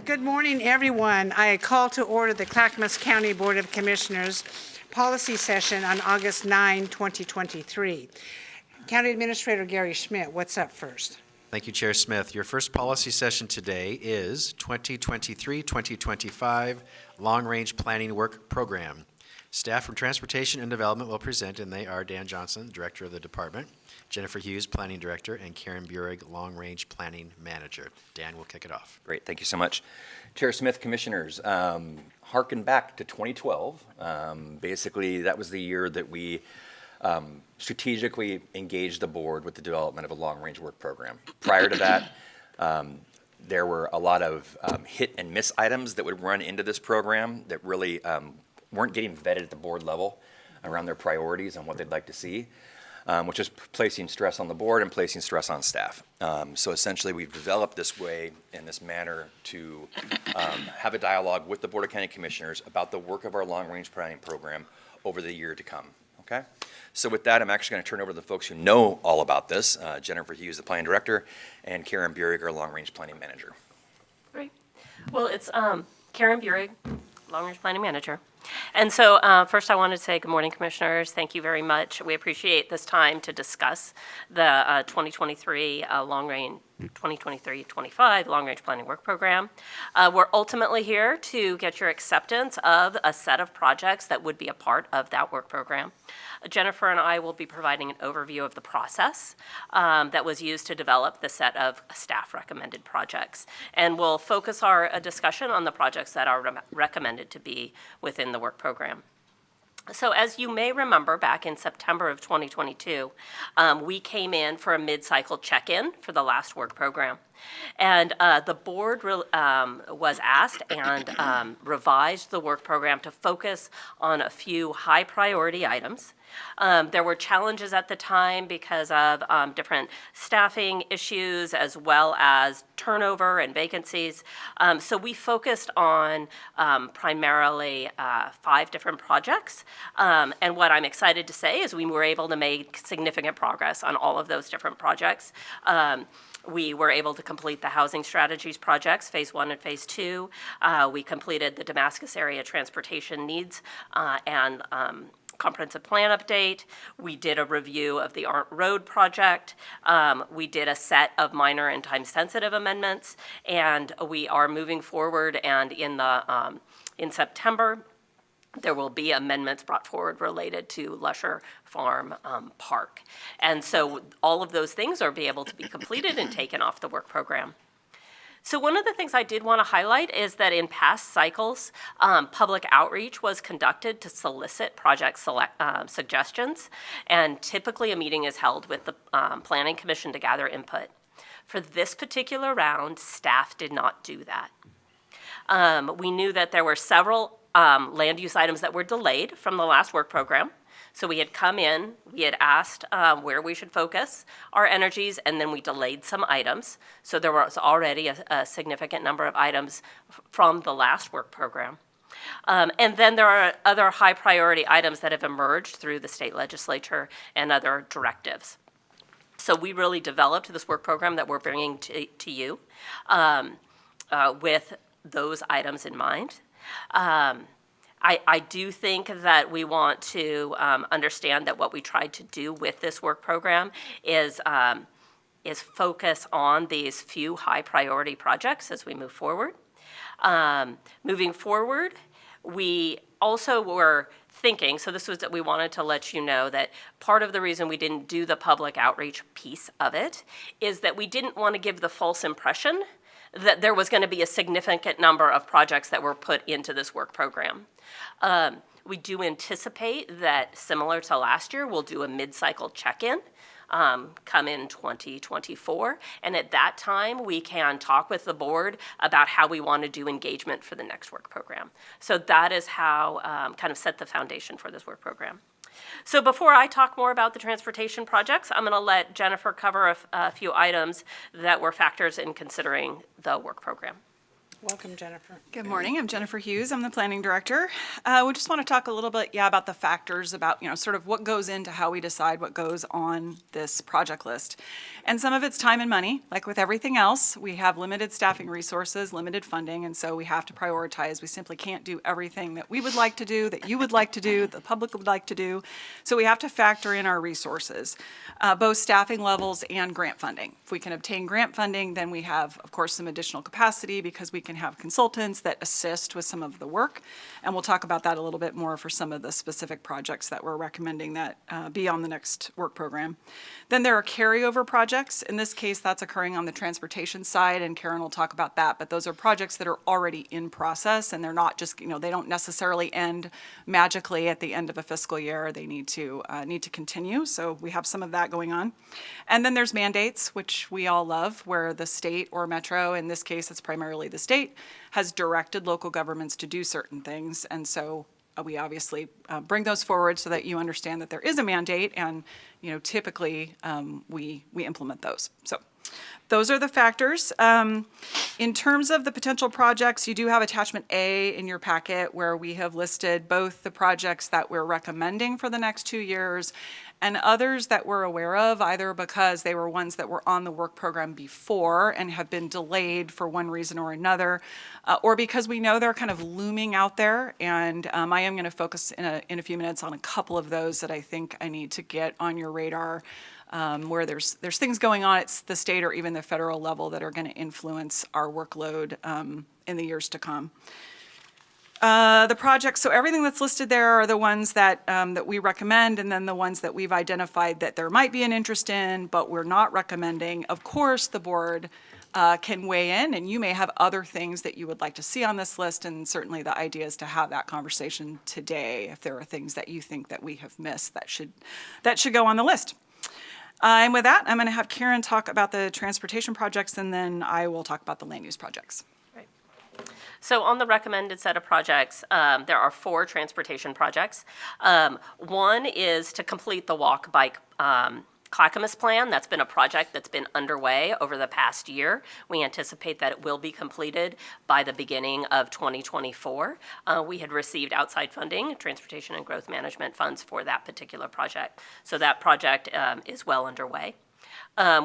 Good morning, everyone. I call to order the Clackamas County Board of Commissioners policy session on August 9, 2023. County Administrator Gary Schmidt, what's up first? Thank you, Chair Smith. Your first policy session today is 2023-2025 Long-Range Planning Work Program. Staff from Transportation and Development will present, and they are Dan Johnson, Director of the Department, Jennifer Hughes, Planning Director, and Karen Burig, Long-Range Planning Manager. Dan will kick it off. Great, thank you so much. Chair Smith, Commissioners, harken back to 2012. Basically, that was the year that we strategically engaged the board with the development of a long-range work program. Prior to that, there were a lot of hit and miss items that would run into this program that really weren't getting vetted at the board level around their priorities and what they'd like to see, which is placing stress on the board and placing stress on staff. So essentially, we've developed this way in this manner to have a dialogue with the Board of County Commissioners about the work of our long-range planning program over the year to come. Okay? So with that, I'm actually going to turn over to the folks who know all about this, Jennifer Hughes, the Planning Director, and Karen Burig, our Long-Range Planning Manager. Great. Well, it's Karen Burig, Long-Range Planning Manager. And so first I wanted to say good morning, Commissioners. Thank you very much. We appreciate this time to discuss the 2023 long-range 2023-25 long-range planning work program. We're ultimately here to get your acceptance of a set of projects that would be a part of that work program. Jennifer and I will be providing an overview of the process that was used to develop the set of staff recommended projects. And we'll focus our discussion on the projects that are recommended to be within the work program. So as you may remember, back in September of 2022, we came in for a mid-cycle check-in for the last work program. And the board was asked and revised the work program to focus on a few high-priority items. There were challenges at the time because of different staffing issues as well as turnover and vacancies. So we focused on primarily 5 different projects. And what I'm excited to say is we were able to make significant progress on all of those different projects. We were able to complete the housing strategies projects, phase 1 and phase 2. We completed the Damascus area transportation needs and comprehensive plan update. We did a review of the Arndt Road project. We did a set of minor and time-sensitive amendments, and we are moving forward. And in September, there will be amendments brought forward related to Lusher Farm Park. And so all of those things are able to be completed and taken off the work program. So one of the things I did want to highlight is that in past cycles, public outreach was conducted to solicit project suggestions, and typically a meeting is held with the Planning Commission to gather input. For this particular round, staff did not do that. We knew that there were several land use items that were delayed from the last work program. So we had come in, we had asked where we should focus our energies, and then we delayed some items. So there was already a significant number of items from the last work program. And then there are other high priority items that have emerged through the state legislature and other directives. So we really developed this work program that we're bringing to you with those items in mind. I do think that we want to understand that what we tried to do with this work program is focus on these few high priority projects as we move forward. Moving forward, we also were thinking, so this was that we wanted to let you know that part of the reason we didn't do the public outreach piece of it is that we didn't want to give the false impression that there was going to be a significant number of projects that were put into this work program. We do anticipate that, similar to last year, we'll do a mid-cycle check-in come in 2024, and at that time we can talk with the board about how we want to do engagement for the next work program. So that is how kind of set the foundation for this work program. So before I talk more about the transportation projects, I'm going to let Jennifer cover a few items that were factors in considering the work program. Welcome, Jennifer. Good morning. I'm Jennifer Hughes. I'm the planning director. We just want to talk a little bit, about the factors about, sort of what goes into how we decide what goes on this project list. And some of it's time and money. Like with everything else, we have limited staffing resources, limited funding, and so we have to prioritize. We simply can't do everything that we would like to do, that you would like to do, the public would like to do. So we have to factor in our resources, both staffing levels and grant funding. If we can obtain grant funding, then we have, of course, some additional capacity because we can have consultants that assist with some of the work. And we'll talk about that a little bit more for some of the specific projects that we're recommending that be on the next work program. Then there are carryover projects. In this case, that's occurring on the transportation side, and Karen will talk about that. But those are projects that are already in process, and they're not just, they don't necessarily end magically at the end of a fiscal year. They need to continue. So we have some of that going on. And then there's mandates, which we all love, where the state or metro, in this case, it's primarily the state, has directed local governments to do certain things. And so we obviously bring those forward so that you understand that there is a mandate, and typically we implement those. So those are the factors. In terms of the potential projects, you do have attachment A in your packet where we have listed both the projects that we're recommending for the next 2 years and others that we're aware of, either because they were ones that were on the work program before and have been delayed for one reason or another, or because we know they're kind of looming out there. And I am going to focus in a few minutes on a couple of those that I think I need to get on your radar, where there's things going on at the state or even the federal level that are going to influence our workload in the years to come. The projects, so everything that's listed there are the ones that we recommend, and then the ones that we've identified that there might be an interest in, but we're not recommending. Of course, the board can weigh in, and you may have other things that you would like to see on this list, and certainly the idea is to have that conversation today if there are things that you think that we have missed that should go on the list. And with that, I'm going to have Karen talk about the transportation projects, and then I will talk about the land use projects. So on the recommended set of projects, there are 4 transportation projects. One is to complete the walk bike Clackamas plan. That's been a project that's been underway over the past year. We anticipate that it will be completed by the beginning of 2024. We had received outside funding, transportation and growth management funds for that particular project. So that project is well underway.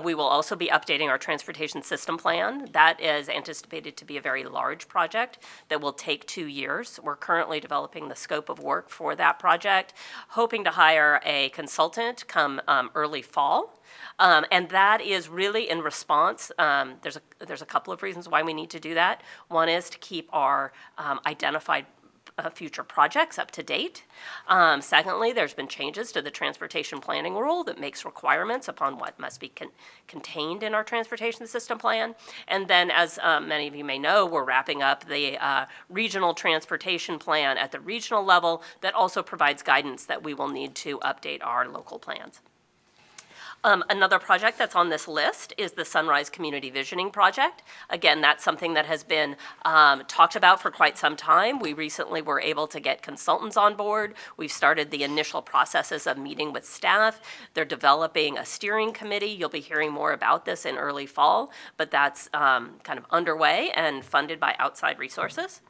We will also be updating our transportation system plan. That is anticipated to be a very large project that will take 2 years. We're currently developing the scope of work for that project, hoping to hire a consultant come early fall. And that is really in response. There's a couple of reasons why we need to do that. One is to keep our identified future projects up to date. Secondly, there's been changes to the transportation planning rule that makes requirements upon what must be contained in our transportation system plan. And then, as many of you may know, we're wrapping up the regional transportation plan at the regional level that also provides guidance that we will need to update our local plans. Another project that's on this list is the Sunrise Community Visioning Project. Again, that's something that has been talked about for quite some time. We recently were able to get consultants on board. We've started the initial processes of meeting with staff. They're developing a steering committee. You'll be hearing more about this in early fall, but that's kind of underway and funded by outside resources.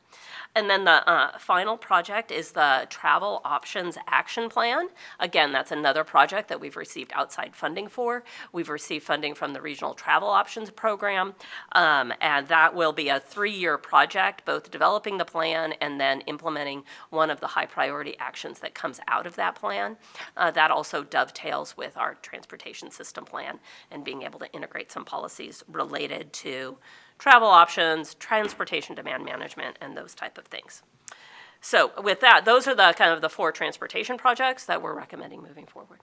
And then the final project is the Travel Options Action Plan. Again, that's another project that we've received outside funding for. We've received funding from the Regional Travel Options Program, and that will be a 3-year project, both developing the plan and then implementing one of the high priority actions that comes out of that plan. That also dovetails with our transportation system plan and being able to integrate some policies related to travel options, transportation demand management, and those type of things. So with that, those are the kind of the 4 transportation projects that we're recommending moving forward.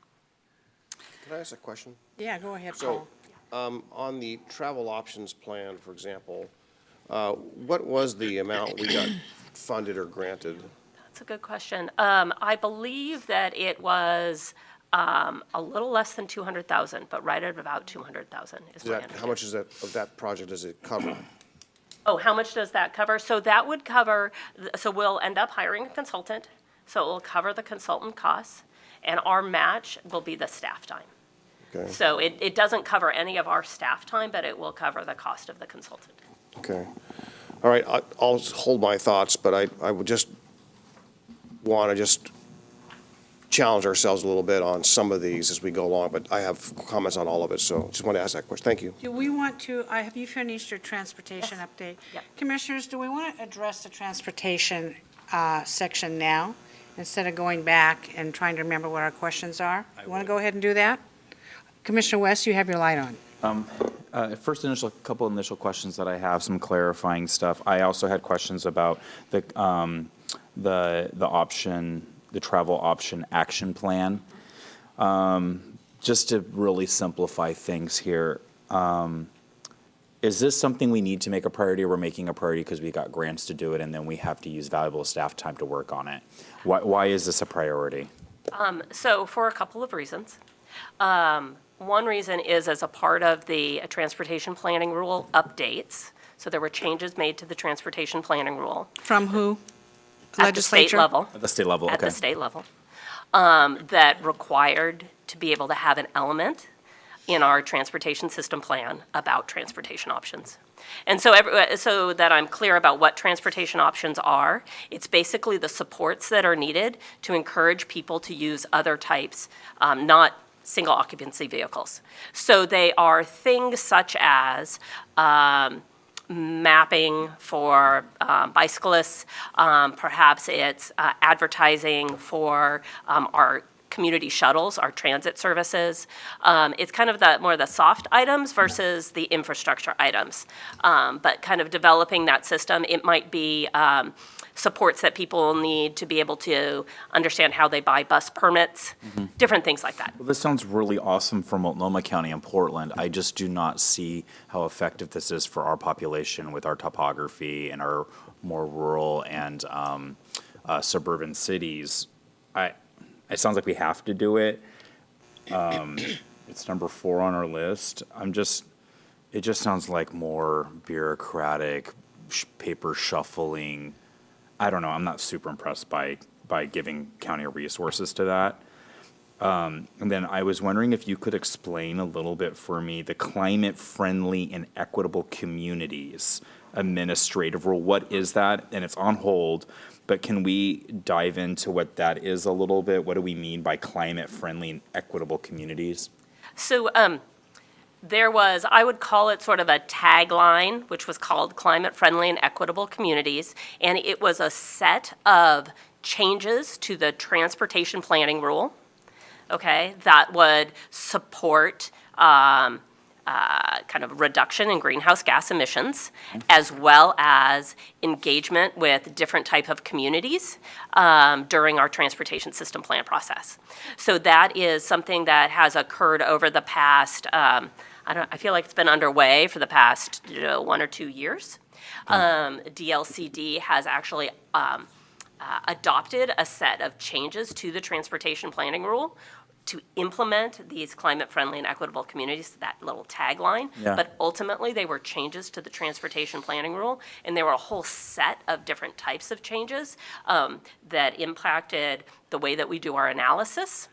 Can I ask a question? Yeah, go ahead, So, Paul. on the travel options plan, for example, what was the amount we got funded or granted? That's a good question. I believe that it was a little less than 200,000, but right at about 200,000 is my understanding. How much is that, of that project does it cover? Oh, how much does that cover? So that would cover, so we'll end up hiring a consultant, so it will cover the consultant costs, and our match will be the staff time. Okay, So it doesn't cover any of our staff time, but it will cover the cost of the consultant. okay. All right, I'll hold my thoughts, but I would just want to challenge ourselves a little bit on some of these as we go along, but I have comments on all of it, so just want to ask that question. Thank you. Do we want to, have you finished your transportation update? Yep. Commissioners, do we want to address the transportation section now, instead of going back and trying to remember what our questions are? You want to go ahead and do that? Commissioner West, you have your light on. Couple initial questions that I have, some clarifying stuff. I also had questions about the option, the travel option action plan. Just to really simplify things here, is this something we need to make a priority, or we're making a priority because we got grants to do it and then we have to use valuable staff time to work on it? Why is this a priority? So for a couple of reasons. One reason is as a part of the transportation planning rule updates. So there were changes made to the transportation planning rule. From who? At the state Legislature? level. At the state level, At the okay. state level. That required to be able to have an element in our transportation system plan about transportation options. And so, so that I'm clear about what transportation options are, it's basically the supports that are needed to encourage people to use other types, not single occupancy vehicles. So they are things such as mapping for bicyclists, perhaps it's advertising for our community shuttles, our transit services. It's kind of more of the soft items versus the infrastructure items. But kind of developing that system, it might be supports that people need to be able to understand how they buy bus permits, different things like that. Well, this sounds really awesome for Multnomah County and Portland. I just do not see how effective this is for our population with our topography and our more rural and suburban cities. It sounds like we have to do it. It's number 4 on our list. It just sounds like more bureaucratic, paper shuffling. I don't know, I'm not super impressed by giving county resources to that. And then I was wondering if you could explain a little bit for me the climate-friendly and equitable communities administrative rule. What is that? And it's on hold, but can we dive into what that is a little bit? What do we mean by climate-friendly and equitable communities? So there was, I would call it sort of a tagline, which was called Climate Friendly and Equitable Communities, and it was a set of changes to the transportation planning rule, okay, that would support kind of reduction in greenhouse gas emissions, as well as engagement with different type of communities during our transportation system plan process. So that is something that has occurred over the past, I feel like it's been underway for the past 1 or 2 years. DLCD has actually adopted a set of changes to the transportation planning rule to implement these climate-friendly and equitable communities, that little tagline. Yeah. But ultimately, they were changes to the transportation planning rule, and there were a whole set of different types of changes that impacted the way that we do our analysis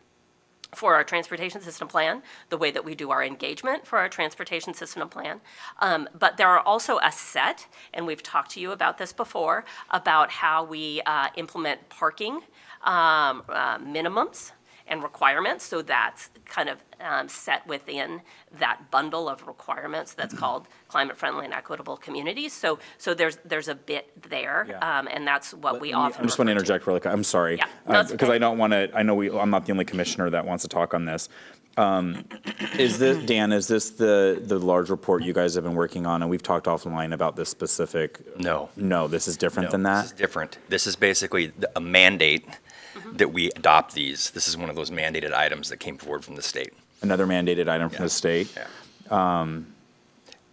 for our transportation system plan, the way that we do our engagement for our transportation system plan. But there are also a set, and we've talked to you about this before, about how we implement parking minimums and requirements, so that's kind of set within that bundle of requirements that's called climate-friendly and equitable communities. So there's a bit there, Yeah. and that's what we often I just want to refer interject really quick. I'm sorry. Yeah. No, it's Because okay. I don't want to, I know I'm not the only commissioner that wants to talk on this. Is this, Dan, is this the large report you guys have been working on? And we've talked offline about this specific. No. No, this is different No, than that? This is different. This is basically a mandate that we adopt these. This is one of those mandated items that came forward from the state. Another mandated item from the state? Yeah.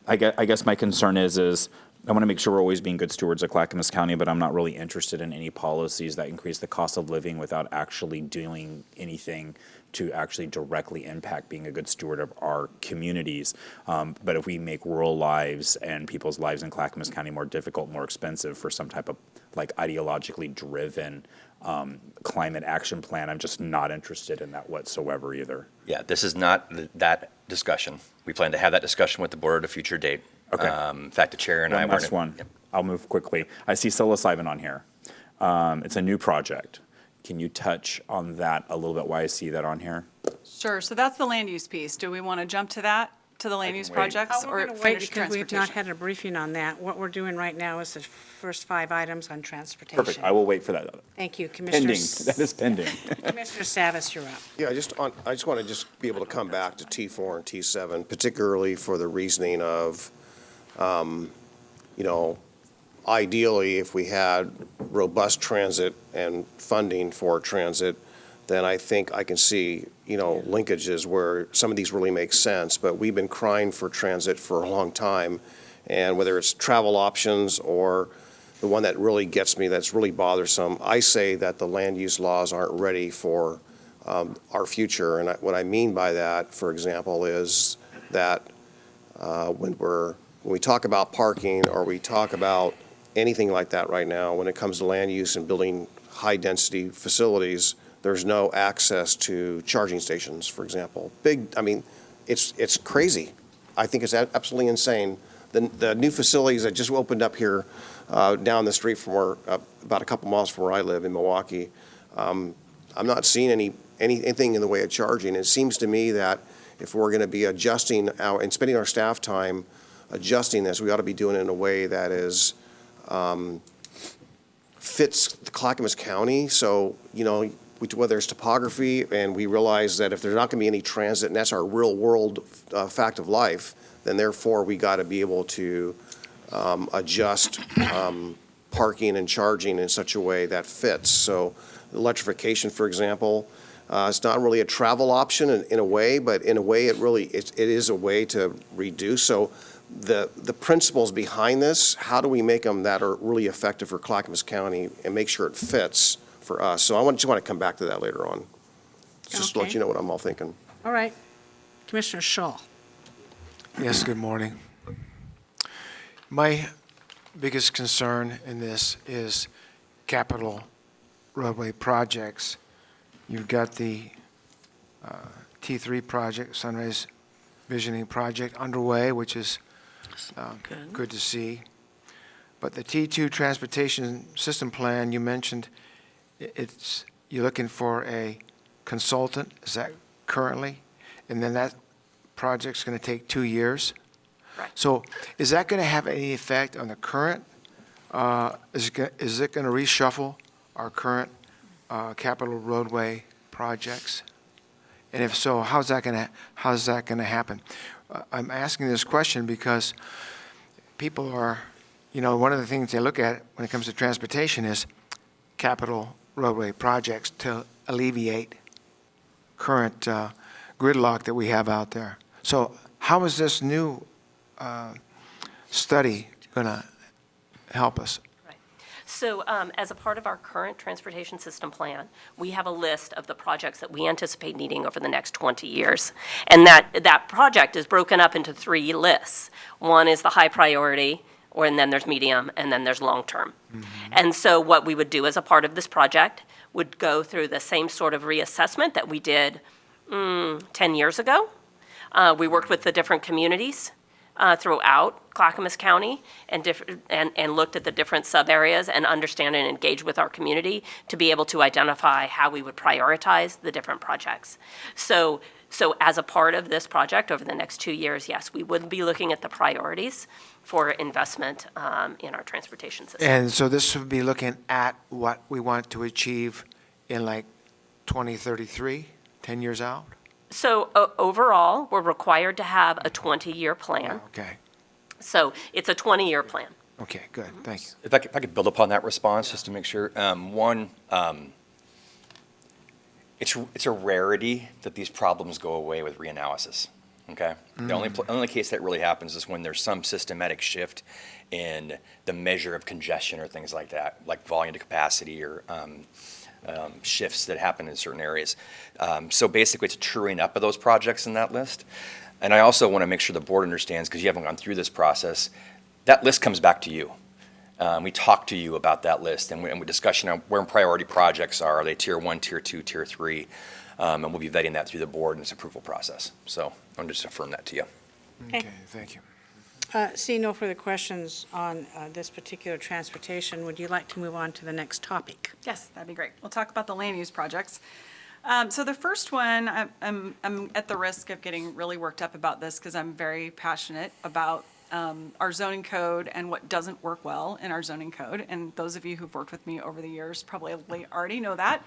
I guess my concern is I want to make sure we're always being good stewards of Clackamas County, but I'm not really interested in any policies that increase the cost of living without actually doing anything to actually directly impact being a good steward of our communities. But if we make rural lives and people's lives in Clackamas County more difficult, more expensive for some type of like ideologically driven climate action plan, I'm just not interested in that whatsoever either. Yeah, this is not that discussion. We plan to have that discussion with the board at a future date. Okay. In fact, the chair and I One were last one. I'll move quickly. I see psilocybin on here. It's a new project. Can you touch on that a little bit, why I see that on here? Sure, so that's the land use piece. Do we want to jump to that, to the land use wait. projects, We're or going to wait finish because we've not transportation? had a briefing on that. What we're doing right now is the first 5 items on transportation. Perfect, I will wait for that. Thank you, Commissioner. Pending, that is pending. Commissioner Savas, you're up. Yeah, I just want to just be able to come back to T4 and T7, particularly for the reasoning of, ideally, if we had robust transit and funding for transit, then I think I can see, linkages where some of these really make sense. But we've been crying for transit for a long time. And whether it's travel options or the one that really gets me, that's really bothersome, I say that the land use laws aren't ready for our future. And what I mean by that, for example, is that when we talk about parking or we talk about anything like that right now, when it comes to land use and building high-density facilities, there's no access to charging stations, for example. It's crazy. I think it's absolutely insane. The new facilities that just opened up here down the street from where, about a couple miles from where I live in Milwaukee, I'm not seeing anything in the way of charging. It seems to me that if we're going to be adjusting and spending our staff time adjusting this, we ought to be doing it in a way that is fits the Clackamas County. So, whether it's topography, and we realize that if there's not going to be any transit, and that's our real world fact of life, then therefore we got to be able to adjust parking and charging in such a way that fits. So electrification, for example, it's not really a travel option in a way, but in a way it is a way to reduce. So the principles behind this, how do we make them that are really effective for Clackamas County and make sure it fits for us? So I just want to come back to that later on. Just to let Okay. you know what I'm all thinking. All right. Commissioner Shaw. Yes, good morning. My biggest concern in this is capital roadway projects. You've got the T3 project, Sunrise Visioning Project underway, which is good to see. But the T2 Transportation System Plan, you mentioned, you're looking for a consultant, is that currently? And then that project's going to take 2 years? Right. So is that going to have any effect on the current? Is it going to reshuffle our current capital roadway projects? And if so, how's that going to happen? I'm asking this question because people are, one of the things they look at when it comes to transportation is capital roadway projects to alleviate current gridlock that we have out there. So how is this new study going to help us? Right. So as a part of our current transportation system plan, we have a list of the projects that we anticipate needing over the next 20 years. And that project is broken up into 3 lists. One is the high priority, and then there's medium, and then there's long-term. And so what we would do as a part of this project would go through the same sort of reassessment that we did 10 years ago. We worked with the different communities throughout Clackamas County and looked at the different sub-areas and understand and engage with our community to be able to identify how we would prioritize the different projects. So as a part of this project over the next 2 years, yes, we would be looking at the priorities for investment in our transportation system. And so this would be looking at what we want to achieve in like 2033, 10 years out? So overall, we're required to have a 20-year plan. Okay, So it's a 20-year plan. okay, good, thank you. If I could build upon that response, just to make sure. It's a rarity that these problems go away with reanalysis, okay? The only case that really happens is when there's some systematic shift in the measure of congestion or things like that, like volume to capacity or shifts that happen in certain areas. So basically, it's a truing up of those projects in that list. And I also want to make sure the board understands, because you haven't gone through this process, that list comes back to you. We talk to you about that list, and we discussion on where priority projects are they tier 1, tier 2, tier 3, and we'll be vetting that through the board in its approval process. So I'm just affirm that to you. Okay, thank you. Seeing no further questions on this particular transportation, would you like to move on to the next topic? Yes, that'd be great. We'll talk about the land use projects. So the first one, I'm at the risk of getting really worked up about this because I'm very passionate about our zoning code and what doesn't work well in our zoning code. And those of you who've worked with me over the years probably already know that.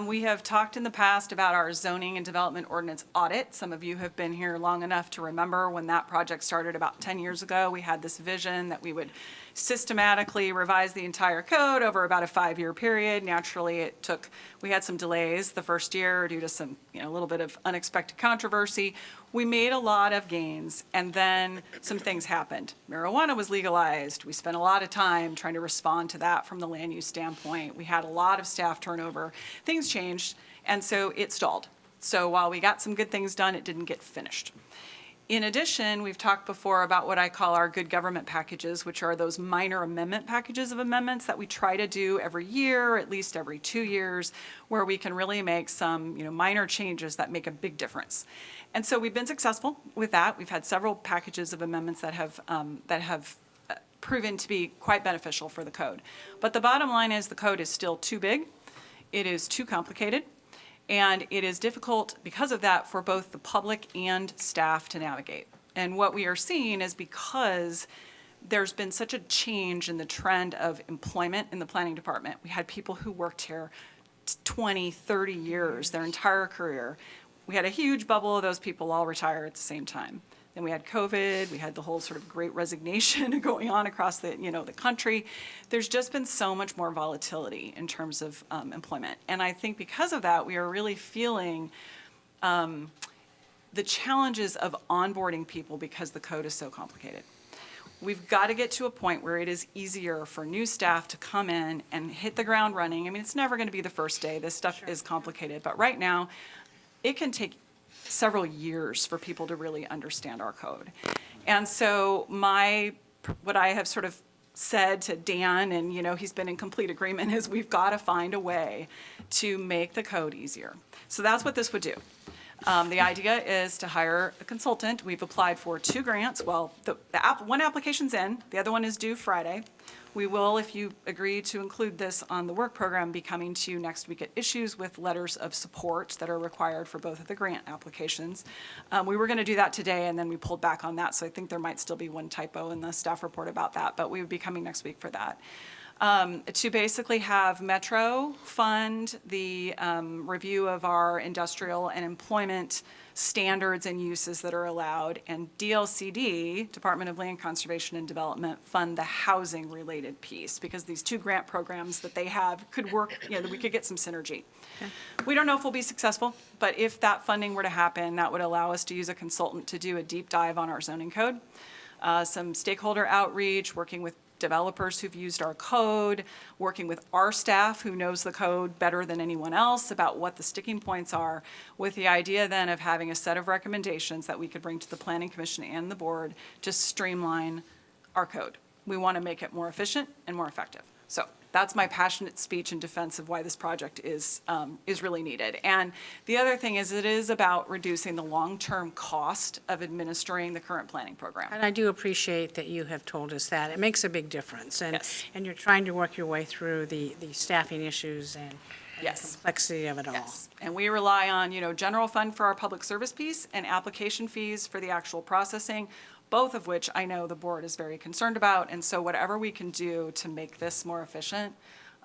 We have talked in the past about our zoning and development ordinance audit. Some of you have been here long enough to remember when that project started about 10 years ago. We had this vision that we would systematically revise the entire code over about a 5-year period. Naturally, we had some delays the first year due to some, a little bit of unexpected controversy. We made a lot of gains, and then some things happened. Marijuana was legalized. We spent a lot of time trying to respond to that from the land use standpoint. We had a lot of staff turnover. Things changed, and so it stalled. So while we got some good things done, it didn't get finished. In addition, we've talked before about what I call our good government packages, which are those minor amendment packages of amendments that we try to do every year, at least every 2 years, where we can really make some, minor changes that make a big difference. And so we've been successful with that. We've had several packages of amendments that have proven to be quite beneficial for the code. But the bottom line is the code is still too big. It is too complicated. And it is difficult because of that for both the public and staff to navigate. And what we are seeing is because there's been such a change in the trend of employment in the planning department. We had people who worked here 20, 30 years, their entire career. We had a huge bubble of those people all retire at the same time. Then we had COVID, we had the whole sort of great resignation going on across the, the country. There's just been so much more volatility in terms of employment. And I think because of that, we are really feeling the challenges of onboarding people because the code is so complicated. We've got to get to a point where it is easier for new staff to come in and hit the ground running. I mean, it's never going to be the first day. This stuff is complicated. But right now, it can take several years for people to really understand our code. And so what I have sort of said to Dan, and he's been in complete agreement, is we've got to find a way to make the code easier. So that's what this would do. The idea is to hire a consultant. We've applied for 2 grants. Well, one application's in, the other one is due Friday. We will, if you agree to include this on the work program, be coming to you next week at issues with letters of support that are required for both of the grant applications. We were going to do that today, and then we pulled back on that, so I think there might still be one typo in the staff report about that, but we would be coming next week for that. To basically have Metro fund the review of our industrial and employment standards and uses that are allowed, and DLCD, Department of Land Conservation and Development, fund the housing-related piece, because these 2 grant programs that they have could work, that we could get some synergy. Okay. We don't know if we'll be successful, but if that funding were to happen, that would allow us to use a consultant to do a deep dive on our zoning code, some stakeholder outreach, working with developers who've used our code, working with our staff who knows the code better than anyone else about what the sticking points are, with the idea then of having a set of recommendations that we could bring to the Planning Commission and the board to streamline our code. We want to make it more efficient and more effective. So that's my passionate speech in defense of why this project is really needed. And the other thing is it is about reducing the long-term cost of administering the current planning program. And I do appreciate that you have told us that. It makes a big difference. And, Yes. and you're trying to work your way through the staffing issues and Yes. the complexity of it all. Yes, and we rely on, general fund for our public service piece and application fees for the actual processing, both of which I know the board is very concerned about. And so whatever we can do to make this more efficient,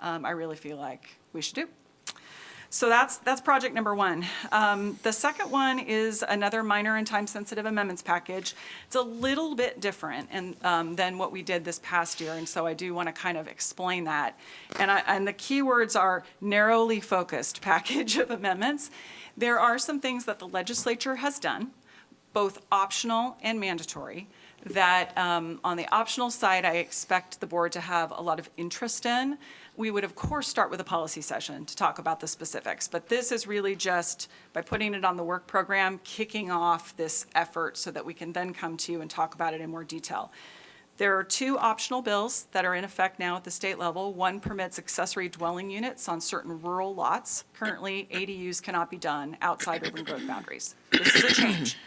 I really feel like we should do. So that's project number 1. The second one is another minor and time-sensitive amendments package. It's a little bit different than what we did this past year, and so I do want to kind of explain that. And the key words are narrowly focused package of amendments. There are some things that the legislature has done, both optional and mandatory, that on the optional side, I expect the board to have a lot of interest in. We would, of course, start with a policy session to talk about the specifics, but this is really just, by putting it on the work program, kicking off this effort so that we can then come to you and talk about it in more detail. There are 2 optional bills that are in effect now at the state level. One permits accessory dwelling units on certain rural lots. Currently, ADUs cannot be done outside urban growth boundaries. This is a change.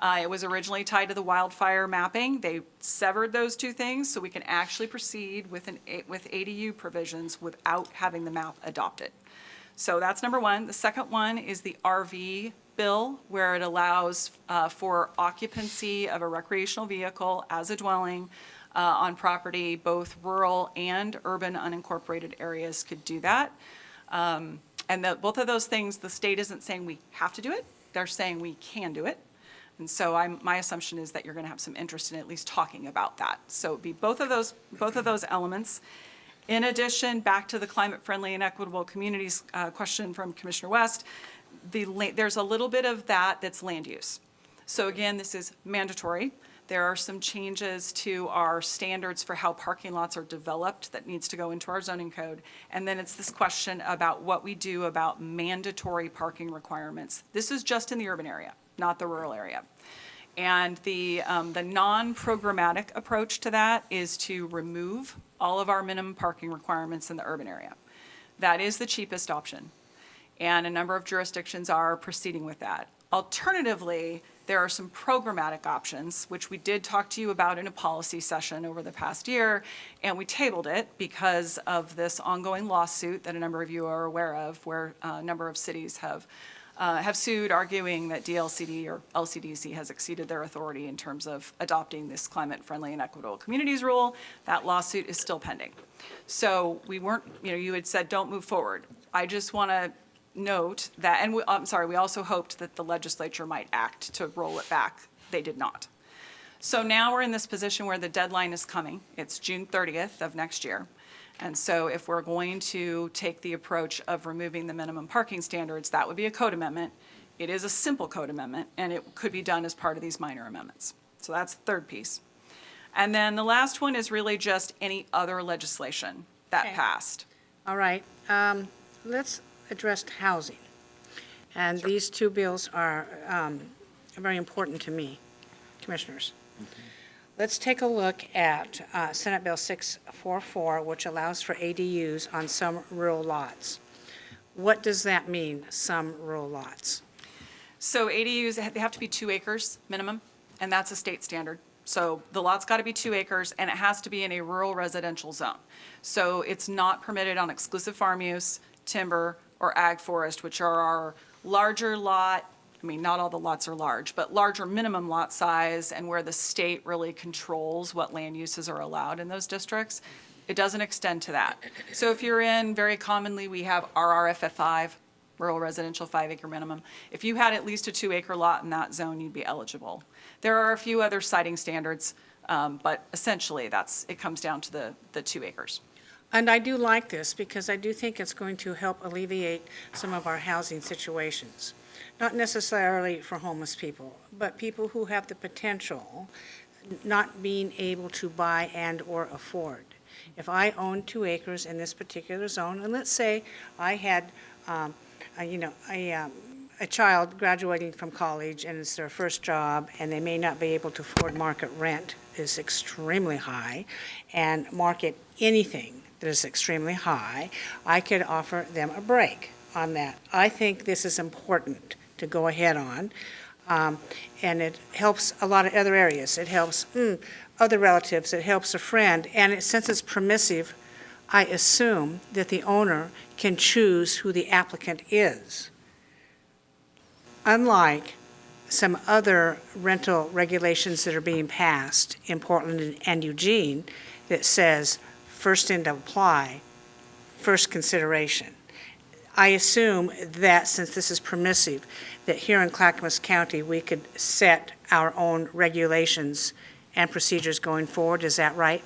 It was originally tied to the wildfire mapping. They severed those two things so we can actually proceed with with ADU provisions without having the map adopted. So that's number one. The second one is the RV bill, where it allows for occupancy of a recreational vehicle as a dwelling on property. Both rural and urban unincorporated areas could do that. Both of those things, the state isn't saying we have to do it. They're saying we can do it. And so my assumption is that you're going to have some interest in at least talking about that. So it'd be both of those elements. In addition, back to the climate-friendly and equitable communities question from Commissioner West, there's a little bit of that's land use. So again, this is mandatory. There are some changes to our standards for how parking lots are developed that needs to go into our zoning code. And then it's this question about what we do about mandatory parking requirements. This is just in the urban area, not the rural area. And the non-programmatic approach to that is to remove all of our minimum parking requirements in the urban area. That is the cheapest option. And a number of jurisdictions are proceeding with that. Alternatively, there are some programmatic options, which we did talk to you about in a policy session over the past year, and we tabled it because of this ongoing lawsuit that a number of you are aware of, where a number of cities have sued, arguing that DLCD or LCDC has exceeded their authority in terms of adopting this climate-friendly and equitable communities rule. That lawsuit is still pending. So we weren't, you had said don't move forward. I just want to note that, and we also hoped that the legislature might act to roll it back. They did not. So now we're in this position where the deadline is coming. It's June 30th of next year. And so if we're going to take the approach of removing the minimum parking standards, that would be a code amendment. It is a simple code amendment, and it could be done as part of these minor amendments. So that's the third piece. And then the last one is really just any other legislation that Okay. passed. All right, let's address housing. And these two bills are very important to me, Commissioners. Let's take a look at Senate Bill 644, which allows for ADUs on some rural lots. What does that mean, some rural lots? So ADUs, they have to be 2 acres minimum, and that's a state standard. So the lot's got to be 2 acres, and it has to be in a rural residential zone. So it's not permitted on exclusive farm use, timber, or ag forest, which are our larger lot. I mean, not all the lots are large, but larger minimum lot size, and where the state really controls what land uses are allowed in those districts. It doesn't extend to that. So if you're in, very commonly, we have RRFF5, rural residential 5-acre minimum. If you had at least a 2-acre lot in that zone, you'd be eligible. There are a few other siting standards, but essentially it comes down to the 2 acres. And I do like this because I do think it's going to help alleviate some of our housing situations. Not necessarily for homeless people, but people who have the potential not being able to buy and/or afford. If I own 2 acres in this particular zone, and let's say I had, a child graduating from college and it's their first job, and they may not be able to afford market rent is extremely high, and market anything that is extremely high, I could offer them a break on that. I think this is important to go ahead on, and it helps a lot of other areas. It helps other relatives, it helps a friend, and since it's permissive, I assume that the owner can choose who the applicant is. Unlike some other rental regulations that are being passed in Portland and Eugene that says first in to apply, first consideration. I assume that since this is permissive, that here in Clackamas County, we could set our own regulations and procedures going forward. Is that right?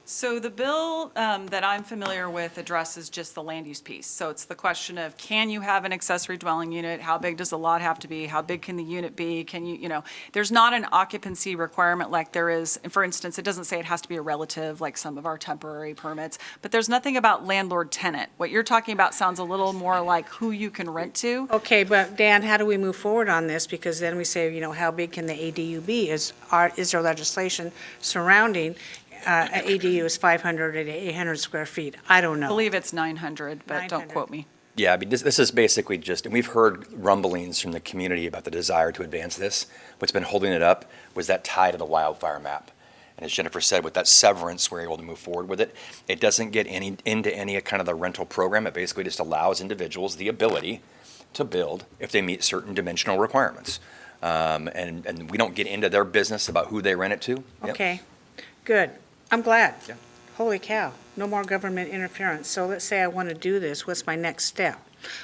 So the bill that I'm familiar with addresses just the land use piece. So it's the question of, can you have an accessory dwelling unit? How big does the lot have to be? How big can the unit be? Can you, there's not an occupancy requirement like there is, for instance, it doesn't say it has to be a relative like some of our temporary permits, but there's nothing about landlord-tenant. What you're talking about sounds a little more like who you can rent to. Okay, but Dan, how do we move forward on this? Because then we say, how big can the ADU be? Is there legislation surrounding an ADU is 500 to 800 square feet? I don't know. I believe it's 900, but don't 900. quote me. Yeah, I mean, this is basically just, and we've heard rumblings from the community about the desire to advance this. What's been holding it up was that tie to the wildfire map. And as Jennifer said, with that severance, we're able to move forward with it. It doesn't get into any kind of the rental program. It basically just allows individuals the ability to build if they meet certain dimensional requirements. And we don't get into their business about who they rent it to. Yep. Okay, good. I'm glad. Yeah. Holy cow, no more government interference. So let's say I want to do this, what's my next step?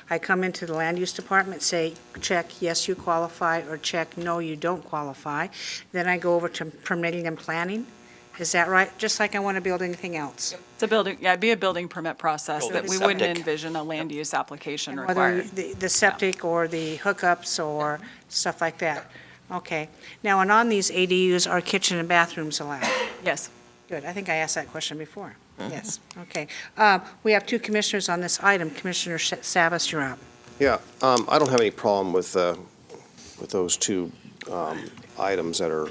I come into the land use department, say, check, yes, you qualify, or check, no, you don't qualify. Then I go over to permitting and planning. Is that right? Just like I want to build anything else. It's a building, yeah, it'd be a building permit process that we wouldn't Septic. envision a land use application Whether required. the septic or the hookups or stuff like that. Okay. Now, and on these ADUs, are kitchen and bathrooms allowed? Yes. Good, I think I asked that question before. Yes, okay. We have two commissioners on this item. Commissioner Savas, you're up. Yeah, I don't have any problem with those two items that are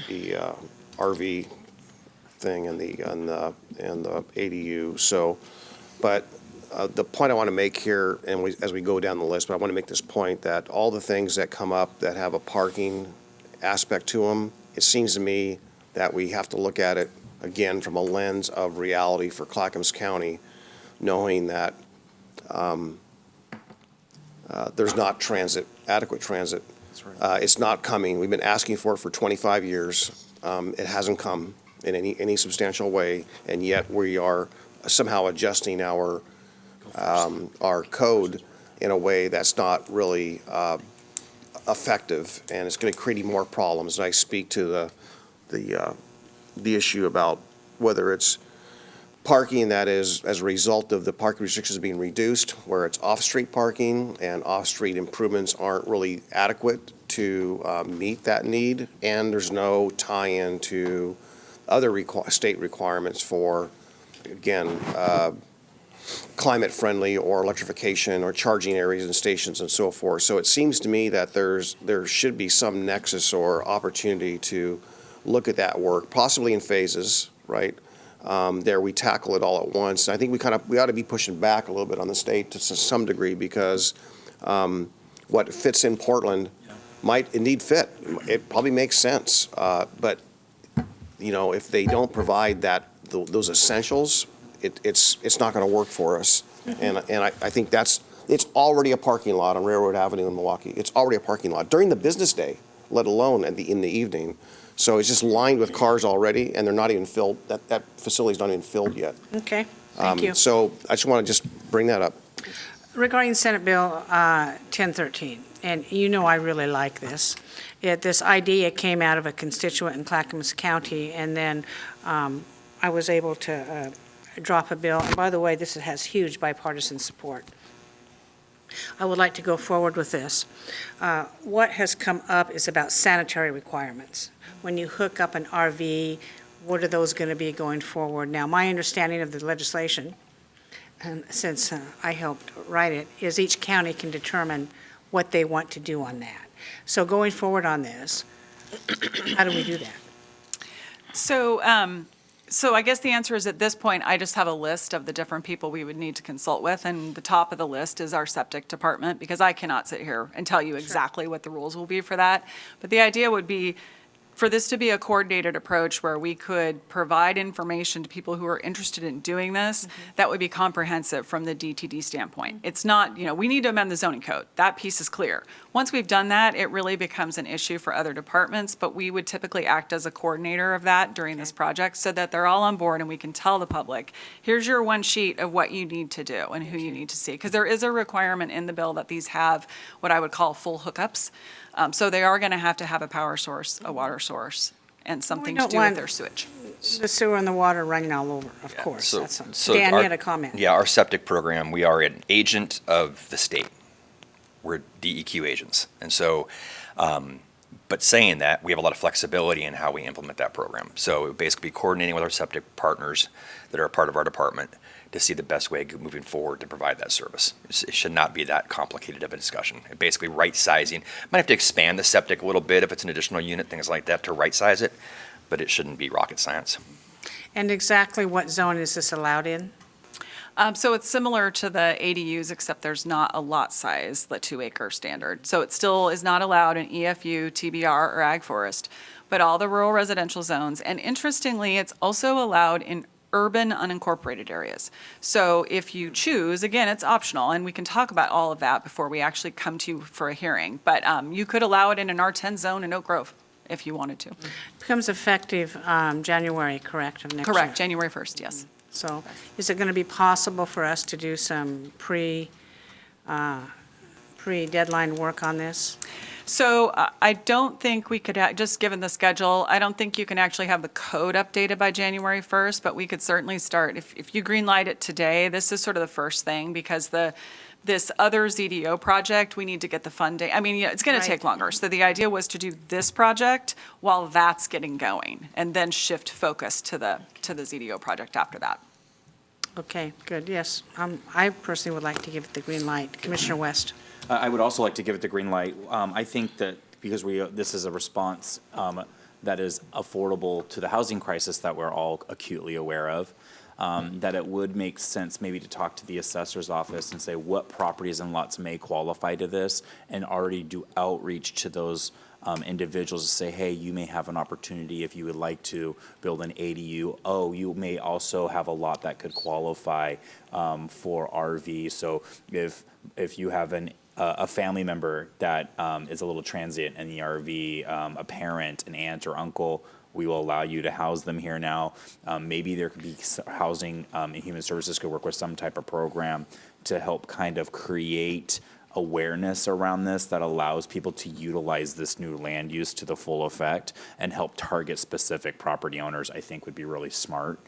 the RV thing and the ADU. So, but the point I want to make here, and as we go down the list, but I want to make this point that all the things that come up that have a parking aspect to them, it seems to me that we have to look at it again from a lens of reality for Clackamas County, knowing that there's not adequate transit. It's not coming. We've been asking for it for 25 years. It hasn't come in any substantial way, and yet we are somehow adjusting our code in a way that's not really effective, and it's going to create more problems. And I speak to the issue about whether it's parking that is as a result of the parking restrictions being reduced, where it's off-street parking and off-street improvements aren't really adequate to meet that need, and there's no tie-in to other state requirements for, again, climate-friendly or electrification or charging areas and stations and so forth. So it seems to me that there should be some nexus or opportunity to look at that work, possibly in phases, right? There we tackle it all at once. I think we ought to be pushing back a little bit on the state to some degree, because what fits in Portland might indeed fit. It probably makes sense, but if they don't provide those essentials, it's not going to work for us. And I think it's already a parking lot on Railroad Avenue in Milwaukee. It's already a parking lot during the business day, let alone in the evening. So it's just lined with cars already, and they're not even filled. That facility's not even filled yet. Okay, thank you. So I just want to bring that up. Regarding Senate Bill 1013, and I really like this. This idea came out of a constituent in Clackamas County, and then I was able to drop a bill. And by the way, this has huge bipartisan support. I would like to go forward with this. What has come up is about sanitary requirements. When you hook up an RV, what are those going to be going forward? Now, my understanding of the legislation, and since I helped write it, is each county can determine what they want to do on that. So going forward on this, how do we do that? So I guess the answer is, at this point, I just have a list of the different people we would need to consult with, and the top of the list is our septic department, because I cannot sit here and tell you exactly what the rules will be for that. But the idea would be for this to be a coordinated approach where we could provide information to people who are interested in doing this, that would be comprehensive from the DTD standpoint. It's not, we need to amend the zoning code. That piece is clear. Once we've done that, it really becomes an issue for other departments, but we would typically act as a coordinator of that during this project so that they're all on board and we can tell the public, here's your one sheet of what you need to do and who you need to see. Because there is a requirement in the bill that these have what I would call full hookups. So they are going to have a power source, a water source, and something to don't do with want- their sewage. The sewer and the water running all over, of Yeah, course. so- That's so Dan, you our- had a comment. Yeah, our septic program, we are an agent of the state. We're DEQ agents. And so, but saying that, we have a lot of flexibility in how we implement that program. So it would basically be coordinating with our septic partners that are a part of our department to see the best way moving forward to provide that service. It should not be that complicated of a discussion. It basically right sizing. Might have to expand the septic a little bit if it's an additional unit, things like that, to right size it, but it shouldn't be rocket science. And exactly what zone is this allowed in? So it's similar to the ADUs, except there's not a lot size, the 2-acre standard. So it still is not allowed in EFU, TBR, or ag forest, but all the rural residential zones. And interestingly, it's also allowed in urban unincorporated areas. So if you choose, again, it's optional, and we can talk about all of that before we actually come to you for a hearing. But you could allow it in an R10 zone in Oak Grove if you wanted to. Becomes effective January, correct, of next year? Correct, January 1st, yes. So is it going to be possible for us to do some pre-deadline work on this? So I don't think we could, just given the schedule, I don't think you can actually have the code updated by January 1st, but we could certainly start. If you green light it today, this is sort of the first thing, because this other ZDO project, we need to get the funding. I mean, yeah, it's going to Right. take longer. So the idea was to do this project while that's getting going, and then shift focus to the ZDO project after that. Okay, good, yes. I personally would like to give it the green light. Commissioner West? I would also like to give it the green light. I think that because this is a response that is affordable to the housing crisis that we're all acutely aware of, that it would make sense maybe to talk to the assessor's office and say what properties and lots may qualify to this, and already do outreach to those individuals to say, hey, you may have an opportunity if you would like to build an ADU. Oh, you may also have a lot that could qualify for RV. So if you have a family member that is a little transient in the RV, a parent, an aunt or uncle, we will allow you to house them here now. Maybe there could be housing, and Human Services could work with some type of program to help kind of create awareness around this that allows people to utilize this new land use to the full effect and help target specific property owners, I think would be really smart.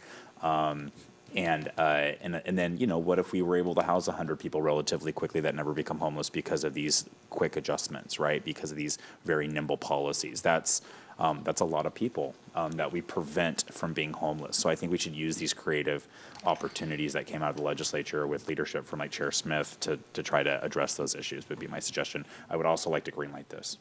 And then, you know, what if we were able to house 100 people relatively quickly that never become homeless because of these quick adjustments, right? Because of these very nimble policies. That's a lot of people that we prevent from being homeless. So I think we should use these creative opportunities that came out of the legislature with leadership from like Chair Smith to try to address those issues would be my suggestion. I would also like to greenlight this.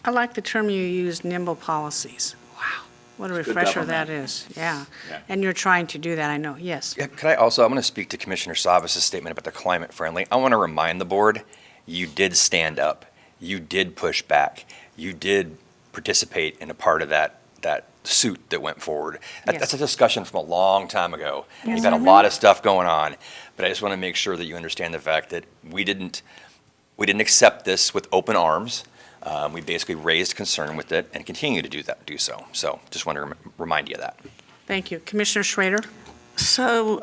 I like the term you used, nimble policies. Wow, what a refresher that government. is, yeah. Yeah. And you're trying to do that, I know, yes. Yeah, could I also, I'm going to speak to Commissioner Savas' statement about the climate friendly. I want to remind the board, you did stand up. You did push back. You did participate in a part of that suit that went forward. Yes. That's a discussion from a long time ago. Yes, You've had I a lot know. of stuff going on, but I just want to make sure that you understand the fact that we didn't accept this with open arms. We basically raised concern with it and continue to do so. So just want to remind you of that. Thank you. Commissioner Schrader? So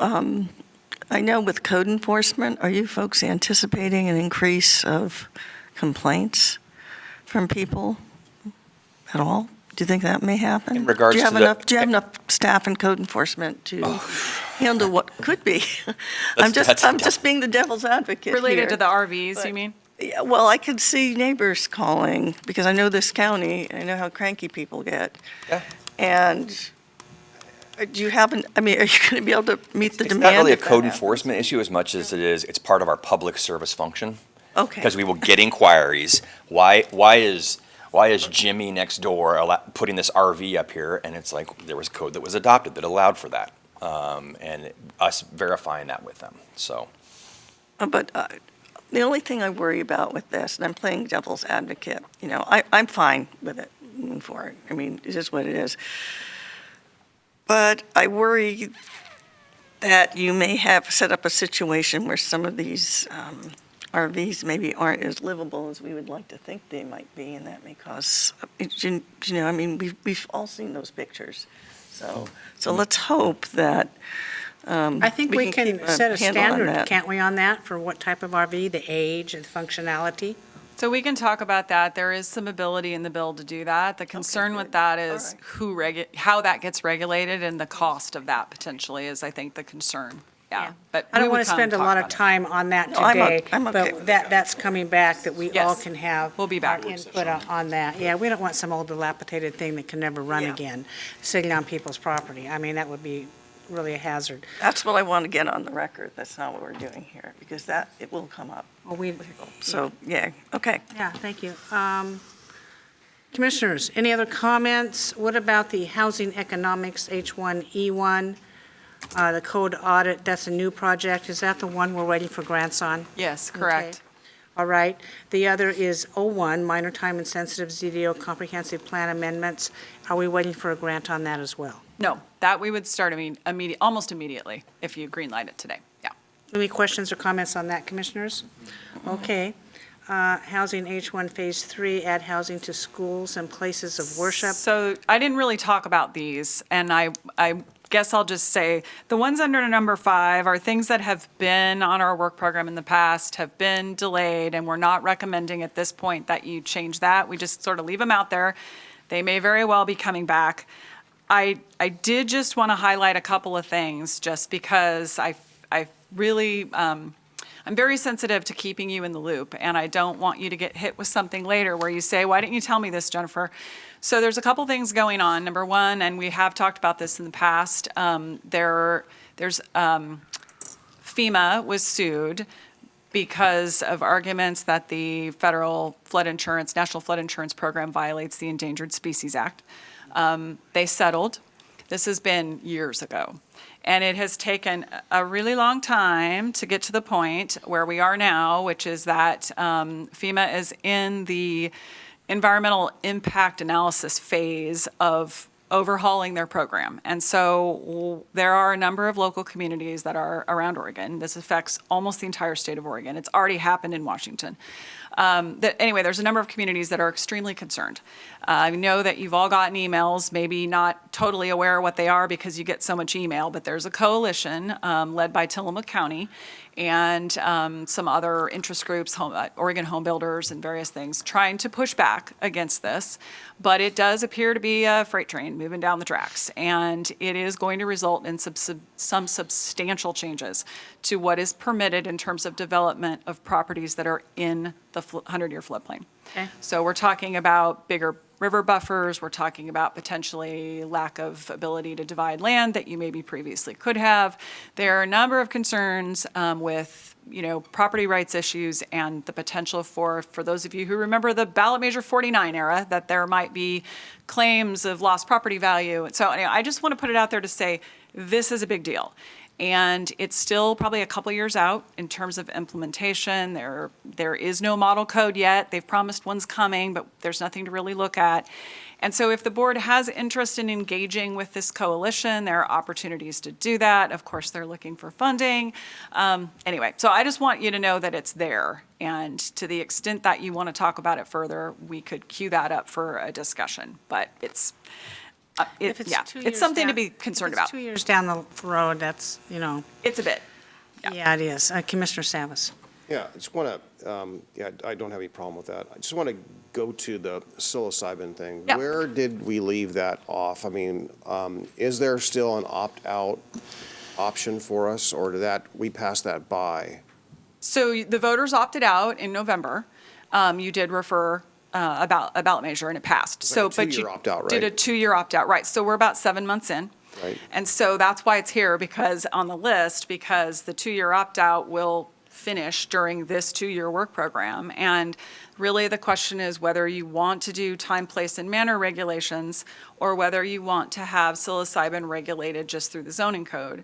I know with code enforcement, are you folks anticipating an increase of complaints from people at all? Do you think that may happen? In regards do you have to the- enough? Do you have enough staff in code enforcement to handle what could be? I'm That's- just being the devil's advocate Related here. to the RVs, But- you mean? Yeah, well, I could see neighbors calling because I know this county. I know how cranky people get. Yeah. And do you have I mean, are you going to be able to meet the It's demand? not really a if that code happens? enforcement issue as much as it's part of our public service function. Okay. Because we will get inquiries. Why is Jimmy next door putting this RV up here? And it's like, there was code that was adopted that allowed for that. And us verifying that with them, so. But the only thing I worry about with this, and I'm playing devil's advocate, you know, I'm fine with it moving forward. I mean, it is what it is. But I worry that you may have set up a situation where some of these RVs maybe aren't as livable as we would like to think they might be, and that may cause, you know, I mean, we've all seen those pictures. So let's hope that I think we can keep a set a handle on standard, that. can't we, on that, for what type of RV, the age and functionality? So we can talk about that. There is some ability in the bill to do that. The concern with good. that All is right. how that gets regulated, and the cost of that potentially is, I think, the concern. Yeah. But I don't we want would to come spend a talk lot of about it. time on that No, I'm today. I'm okay with But that. that's coming back, that we all Yes. can have. We'll be back. our input on that. Yeah, we don't want some old dilapidated thing that can never run Yeah. again, sitting on people's property. I mean, that would be really a hazard. That's what I want to get on the record. That's not what we're doing here, because it will come up. Well, So, yeah, okay. yeah, thank you. Commissioners, any other comments? What about the housing economics H1E1? The code audit, that's a new project. Is that the one we're waiting for grants on? Yes, correct. Okay. All right. The other is 01, minor time and sensitive ZDO comprehensive plan amendments. Are we waiting for a grant on that as well? No, that we would start almost immediately if you greenlight it today. Yeah. Any questions or comments on that, Commissioners? Okay. Housing H1 Phase 3, add housing to schools and places of worship. So I didn't really talk about these, and I guess I'll just say the ones under number 5 are things that have been on our work program in the past, have been delayed, and we're not recommending at this point that you change that. We just sort of leave them out there. They may very well be coming back. I did just want to highlight a couple of things just because I really, I'm very sensitive to keeping you in the loop, and I don't want you to get hit with something later where you say, why didn't you tell me this, Jennifer? So there's a couple things going on. Number one, and we have talked about this in the past, there's FEMA was sued because of arguments that the federal flood insurance, National Flood Insurance Program violates the Endangered Species Act. They settled. This has been years ago. And it has taken a really long time to get to the point where we are now, which is that FEMA is in the environmental impact analysis phase of overhauling their program. And so there are a number of local communities that are around Oregon. This affects almost the entire state of Oregon. It's already happened in Washington. Anyway, there's a number of communities that are extremely concerned. I know that you've all gotten emails, maybe not totally aware of what they are because you get so much email, but there's a coalition led by Tillamook County and some other interest groups, Oregon Home Builders and various things, trying to push back against this. But it does appear to be a freight train moving down the tracks, and it is going to result in some substantial changes to what is permitted in terms of development of properties that are in the 100-year floodplain. Okay. So we're talking about bigger river buffers, we're talking about potentially lack of ability to divide land that you maybe previously could have. There are a number of concerns with, property rights issues and the potential for those of you who remember the ballot measure 49 era, that there might be claims of lost property value. And so I just want to put it out there to say this is a big deal. And it's still probably a couple years out in terms of implementation. There is no model code yet. They've promised one's coming, but there's nothing to really look at. And so if the board has interest in engaging with this coalition, there are opportunities to do that. Of course, they're looking for funding. Anyway, so I just want you to know that it's there. And to the extent that you want to talk about it further, we could queue that up for a discussion. But it's... If it's 2 years it's something to down- be concerned If about. it's 2 years down the road, that's, It's a bit. yeah, it is. Commissioner Savas. Yeah, I just want to, I don't have any problem with that. I just want to go to the psilocybin thing. Yeah. Where did we leave that off? I mean, is there still an opt-out option for us, or we passed that by? So the voters opted out in November. You did refer a ballot measure, and it passed. It's like So, a but you two-year opt-out, did a right? 2-year opt-out, right? So we're about 7 months in. Right. And so that's why it's here, because on the list, because the 2-year opt-out will finish during this 2-year work program. And really the question is whether you want to do time, place, and manner regulations, or whether you want to have psilocybin regulated just through the zoning code.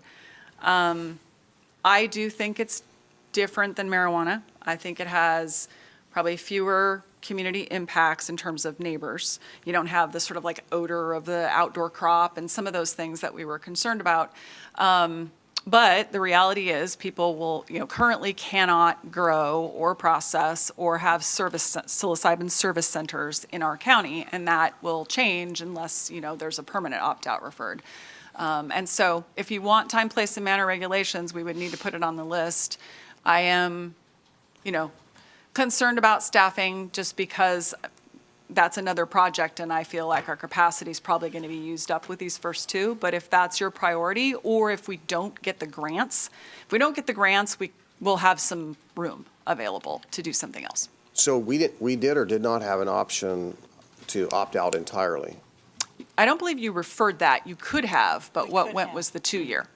I do think it's different than marijuana. I think it has probably fewer community impacts in terms of neighbors. You don't have the sort of like odor of the outdoor crop and some of those things that we were concerned about. But the reality is people will, currently cannot grow or process or have psilocybin service centers in our county, and that will change unless, there's a permanent opt-out referred. And so if you want time, place, and manner regulations, we would need to put it on the list. I am, concerned about staffing just because that's another project, and I feel like our capacity is probably going to be used up with these first two. But if that's your priority, or if we don't get the grants, we will have some room available to do something else. So we did or did not have an option to opt out entirely? I don't believe you referred that. You could have, but what could went have. was the 2-year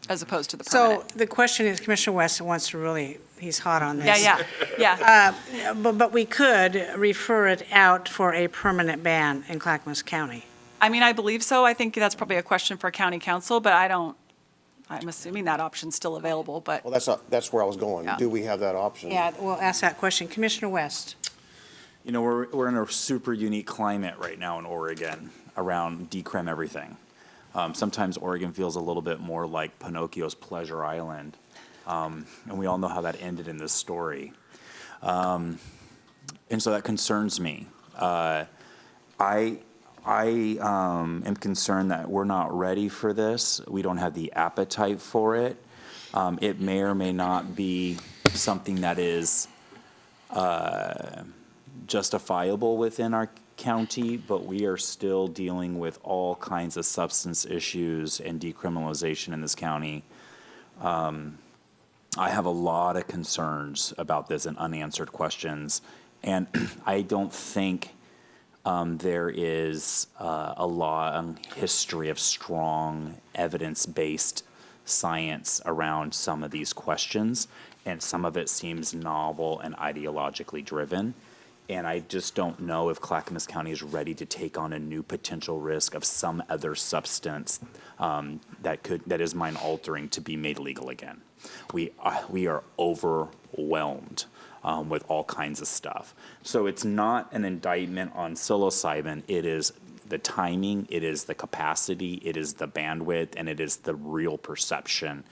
as opposed to the permanent. So the question is, Commissioner West wants to really, he's hot on this. Yeah. But we could refer it out for a permanent ban in Clackamas County. I mean, I believe so. I think that's probably a question for county council, but I don't I'm assuming that option's still available, but Well, that's where I was going. Yeah. Do we have that option? Yeah, we'll ask that question. Commissioner West? You know, we're in a super unique climate right now in Oregon around decrim everything. Sometimes Oregon feels a little bit more like Pinocchio's Pleasure Island, and we all know how that ended in this story. And so that concerns me. I am concerned that we're not ready for this. We don't have the appetite for it. It may or may not be something that is justifiable within our county, but we are still dealing with all kinds of substance issues and decriminalization in this county. I have a lot of concerns about this and unanswered questions, and I don't think there is a long history of strong evidence-based science around some of these questions, and some of it seems novel and ideologically driven. And I just don't know if Clackamas County is ready to take on a new potential risk of some other substance that is mind altering to be made legal again. We are overwhelmed with all kinds of stuff. So it's not an indictment on psilocybin. It is the timing, it is the capacity, it is the bandwidth, and it is the real perception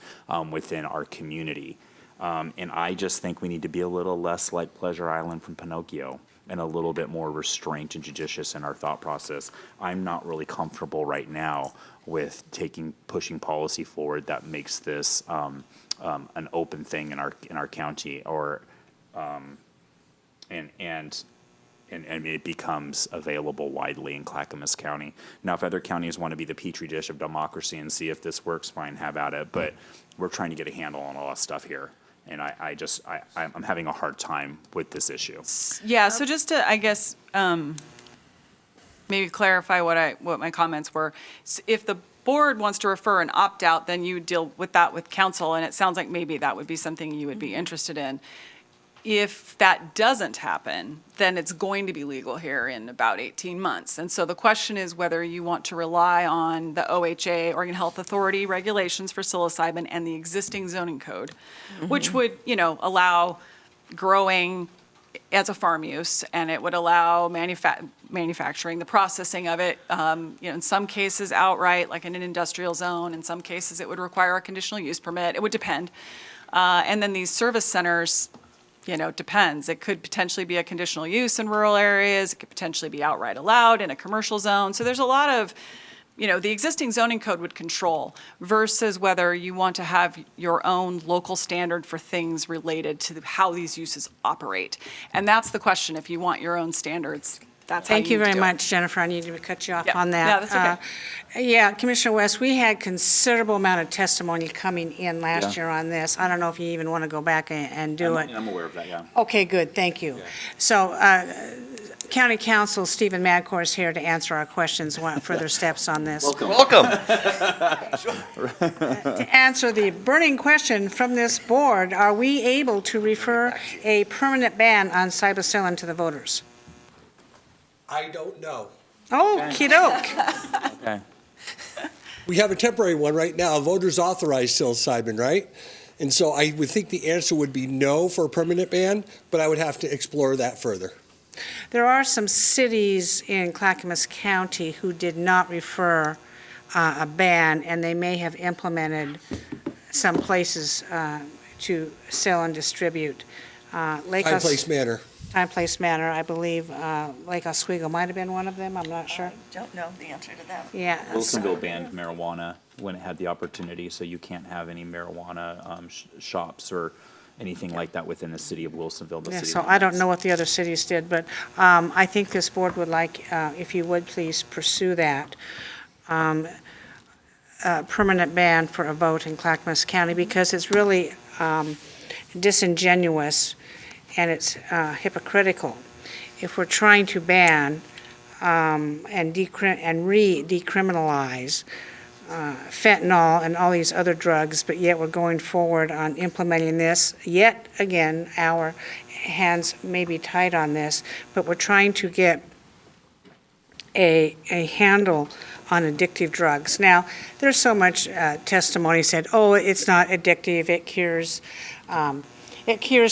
within our community. And I just think we need to be a little less like Pleasure Island from Pinocchio and a little bit more restrained and judicious in our thought process. I'm not really comfortable right now with pushing policy forward that makes this an open thing in our county, or and it becomes available widely in Clackamas County. Now, if other counties want to be the petri dish of democracy and see if this works, fine, have at it. But we're trying to get a handle on a lot of stuff here. And I'm having a hard time with this issue. yeah, so just to, I guess, maybe clarify what my comments were. If the board wants to refer an opt-out, then you deal with that with council, and it sounds like maybe that would be something you would be interested in. If that doesn't happen, then it's going to be legal here in about 18 months. And so the question is whether you want to rely on the OHA, Oregon Health Authority regulations for psilocybin and the existing zoning code, which would, allow growing as a farm use, and it would allow manufacturing, the processing of it, in some cases outright, like in an industrial zone. In some cases, it would require a conditional use permit. It would depend. And then these service centers, depends. It could potentially be a conditional use in rural areas. It could potentially be outright allowed in a commercial zone. So there's a lot of, the existing zoning code would control versus whether you want to have your own local standard for things related to how these uses operate. And that's the question. If you want your own standards, that's how you Thank you need to very do it. much, Jennifer. I need to cut you off Yeah. on that. Yeah, that's okay. Yeah, Commissioner West, we had considerable amount of testimony coming in last Yeah. year on this. I don't know if you even want to go back and do it. I'm aware of that, yeah. Okay, good, thank you. So, County Counsel Stephen Madcore is here to answer our questions, want further steps on this. Welcome. To answer the burning question from this board, are we able to refer a permanent ban on psilocybin to the voters? I don't know. Oh, kiddoke. Okay. We have a temporary one right now. Voters authorized psilocybin, right? And so I would think the answer would be no for a permanent ban, but I would have to explore that further. There are some cities in Clackamas County who did not refer a ban, and they may have implemented some places to sell and distribute. Lake Time, Os- place, manner. Time, place, manner, I believe Lake Oswego might have been one of them, I'm not sure. Don't know the answer to that. Yeah. Wilsonville banned marijuana when it had the opportunity, so you can't have any marijuana shops or anything like that within the city of Wilsonville. The Yeah, city so limits. I don't know what the other cities did, but I think this board would like, if you would please pursue that, permanent ban for a vote in Clackamas County, because it's really disingenuous and it's hypocritical. If we're trying to ban and decriminalize fentanyl and all these other drugs, but yet we're going forward on implementing this. Yet again, our hands may be tied on this, but we're trying to get a handle on addictive drugs. Now, there's so much testimony said, oh, it's not addictive, it cures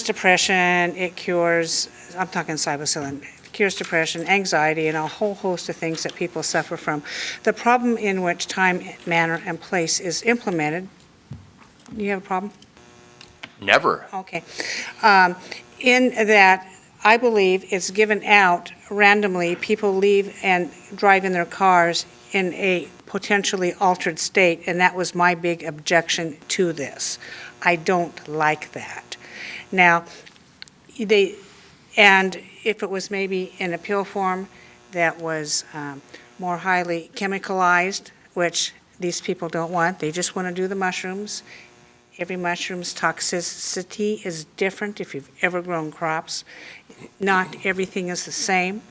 depression, it cures, I'm talking psilocybin, cures depression, anxiety, and a whole host of things that people suffer from. The problem in which time, manner, and place is implemented, you have a problem? Never. Okay. In that, I believe it's given out randomly. People leave and drive in their cars in a potentially altered state, and that was my big objection to this. I don't like that. Now, and if it was maybe in a pill form that was more highly chemicalized, which these people don't want, they just want to do the mushrooms. Every mushroom's toxicity is different if you've ever grown crops. Not everything is the same.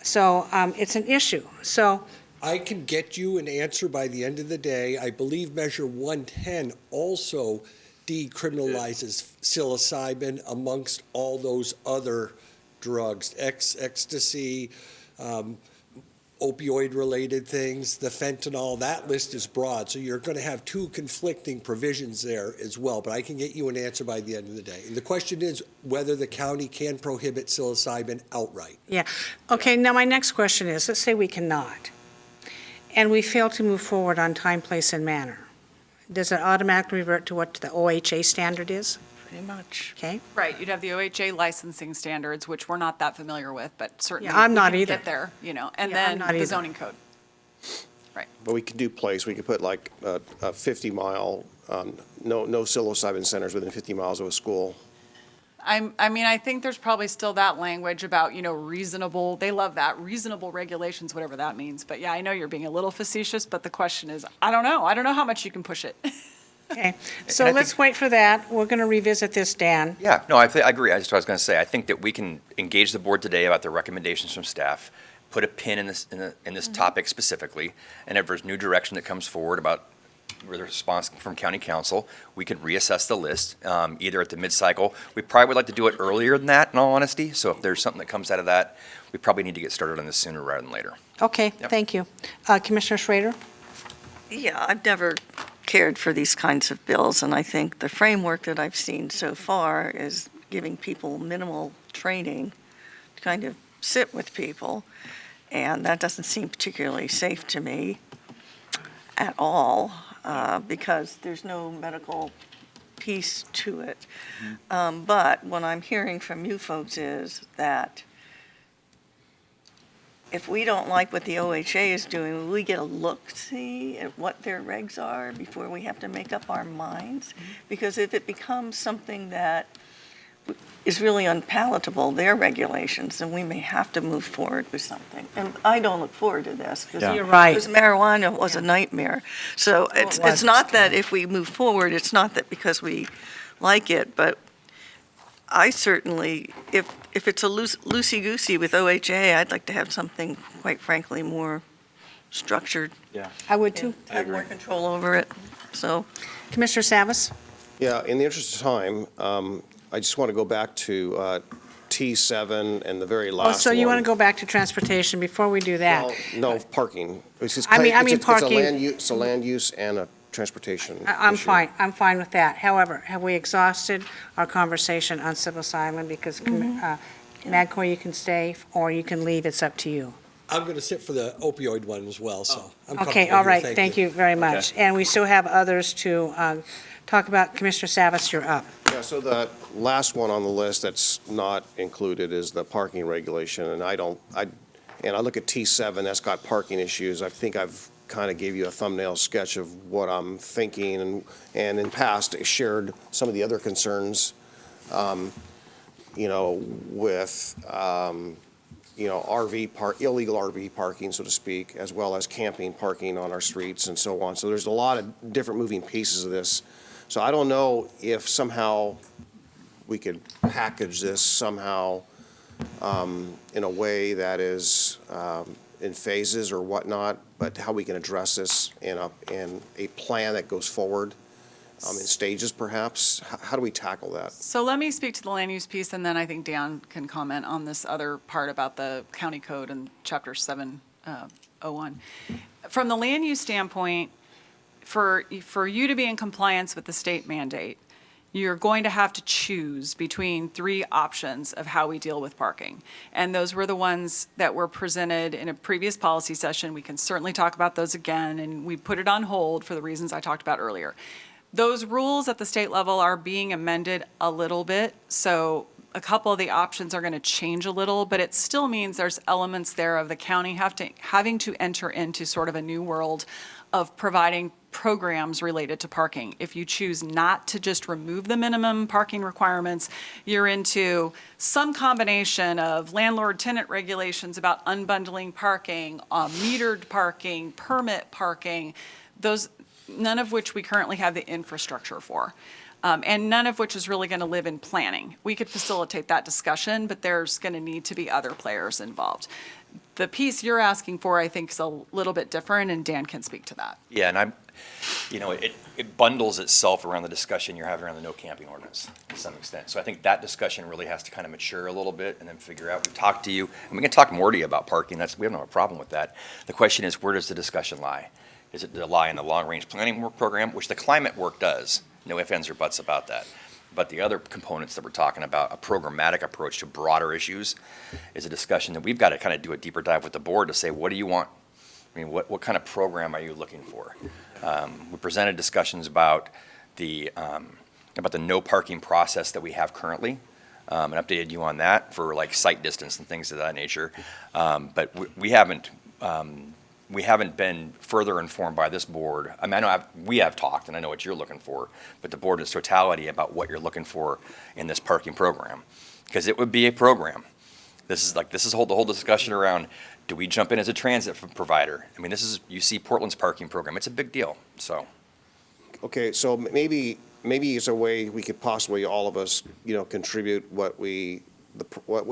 So it's an issue. So I can get you an answer by the end of the day. I believe Measure 110 also decriminalizes psilocybin amongst all those other drugs, ecstasy, opioid-related things, the fentanyl. That list is broad, so you're going to have two conflicting provisions there as well. But I can get you an answer by the end of the day. And the question is whether the county can prohibit psilocybin outright. yeah. Okay, now my next question is, let's say we cannot, and we fail to move forward on time, place, and manner. Does it automatically revert to what the OHA standard is? Pretty much. Okay? Right, you'd have the OHA licensing standards, which we're not that familiar with, but certainly Yeah, I'm we not can either. get there, you know, and Yeah, I'm then not the either. zoning code. Right. But we could do place, we could put like a 50-mile, no psilocybin centers within 50 miles of a school. I mean, I think there's probably still that language about, you know, reasonable, they love that, reasonable regulations, whatever that means. But yeah, I know you're being a little facetious, but the question is, I don't know how much you can push it. Okay, so I let's wait for that. We're going to revisit this, Dan. Yeah, no, I agree. That's what I was going to say. I think that we can engage the board today about the recommendations from staff, put a pin in this topic specifically, and if there's new direction that comes forward about the response from county council, we could reassess the list, either at the mid-cycle. We probably would like to do it earlier than that, in all honesty. So if there's something that comes out of that, we probably need to get started on this sooner rather than later. Okay, Yep. thank you. Commissioner Schrader? Yeah, I've never cared for these kinds of bills, and I think the framework that I've seen so far is giving people minimal training to kind of sit with people, and that doesn't seem particularly safe to me at all, because there's no medical piece to it. But what I'm hearing from you folks is that if we don't like what the OHA is doing, will we get a look-see at what their regs are before we have to make up our minds? Because if it becomes something that is really unpalatable, their regulations, then we may have to move forward with something. And I don't look forward to this. Yeah. You're right. Because marijuana was a nightmare. So was. it's not that if we move forward, it's not that because we like it, but I certainly, if it's a loosey-goosey with OHA, I'd like to have something, quite frankly, more structured. Yeah. I would too. Have more control over it, so. Commissioner Savas? Yeah, in the interest of time, I just want to go back to T7 and the very last Oh, one. so you want to go back to transportation before we do that? Well, no, parking. It's just I mean It's parking. a land use and a transportation I'm issue. I'm fine with that. However, have we exhausted our conversation on Sibyl-Simon? Because Madcor, you can stay or you can leave, it's up to you. I'm going to sit for the opioid one as well, so I'm comfortable Okay, all here. right, thank you very much. And we still have others to talk about. Commissioner Savas, you're up. Yeah, so the last one on the list that's not included is the parking regulation, and I look at T7, that's got parking issues. I think I've kind of gave you a thumbnail sketch of what I'm thinking, and in past shared some of the other concerns, with, illegal RV parking, so to speak, as well as camping parking on our streets and so on. So there's a lot of different moving pieces of this. So I don't know if somehow we could package this somehow in a way that is in phases or whatnot, but how we can address this in a plan that goes forward in stages perhaps. How do we tackle that? So let me speak to the land use piece, and then I think Dan can comment on this other part about the county code and chapter 7 01. From the land use standpoint, for you to be in compliance with the state mandate, you're going to have to choose between three options of how we deal with parking. And those were the ones that were presented in a previous policy session. We can certainly talk about those again, and we put it on hold for the reasons I talked about earlier. Those rules at the state level are being amended a little bit, so a couple of the options are going to change a little, but it still means there's elements there of the county having to enter into sort of a new world of providing programs related to parking. If you choose not to just remove the minimum parking requirements, you're into some combination of landlord-tenant regulations about unbundling parking, metered parking, permit parking, those, none of which we currently have the infrastructure for. And none of which is really going to live in planning. We could facilitate that discussion, but there's going to need to be other players involved. The piece you're asking for, I think, is a little bit different, and Dan can speak to that. Yeah, and it bundles itself around the discussion you're having around the no camping ordinance to some extent. So I think that discussion really has to kind of mature a little bit and then figure out, we talked to you, and we can talk more to you about parking. We have no problem with that. The question is, where does the discussion lie? Does it lie in the long-range planning work program, which the climate work does? No ifs, ands, or buts about that. But the other components that we're talking about, a programmatic approach to broader issues, is a discussion that we've got to kind of do a deeper dive with the board to say, what do you want? I mean, what kind of program are you looking for? We presented discussions about the no parking process that we have currently, and updated you on that for like site distance and things of that nature. But we haven't been further informed by this board. I mean, we have talked, and I know what you're looking for, but the board in its totality about what you're looking for in this parking program. Because it would be a program. This is the whole discussion around, do we jump in as a transit provider? I mean, you see Portland's parking program. It's a big deal, so. Okay, so maybe it's a way we could possibly, all of us, contribute what we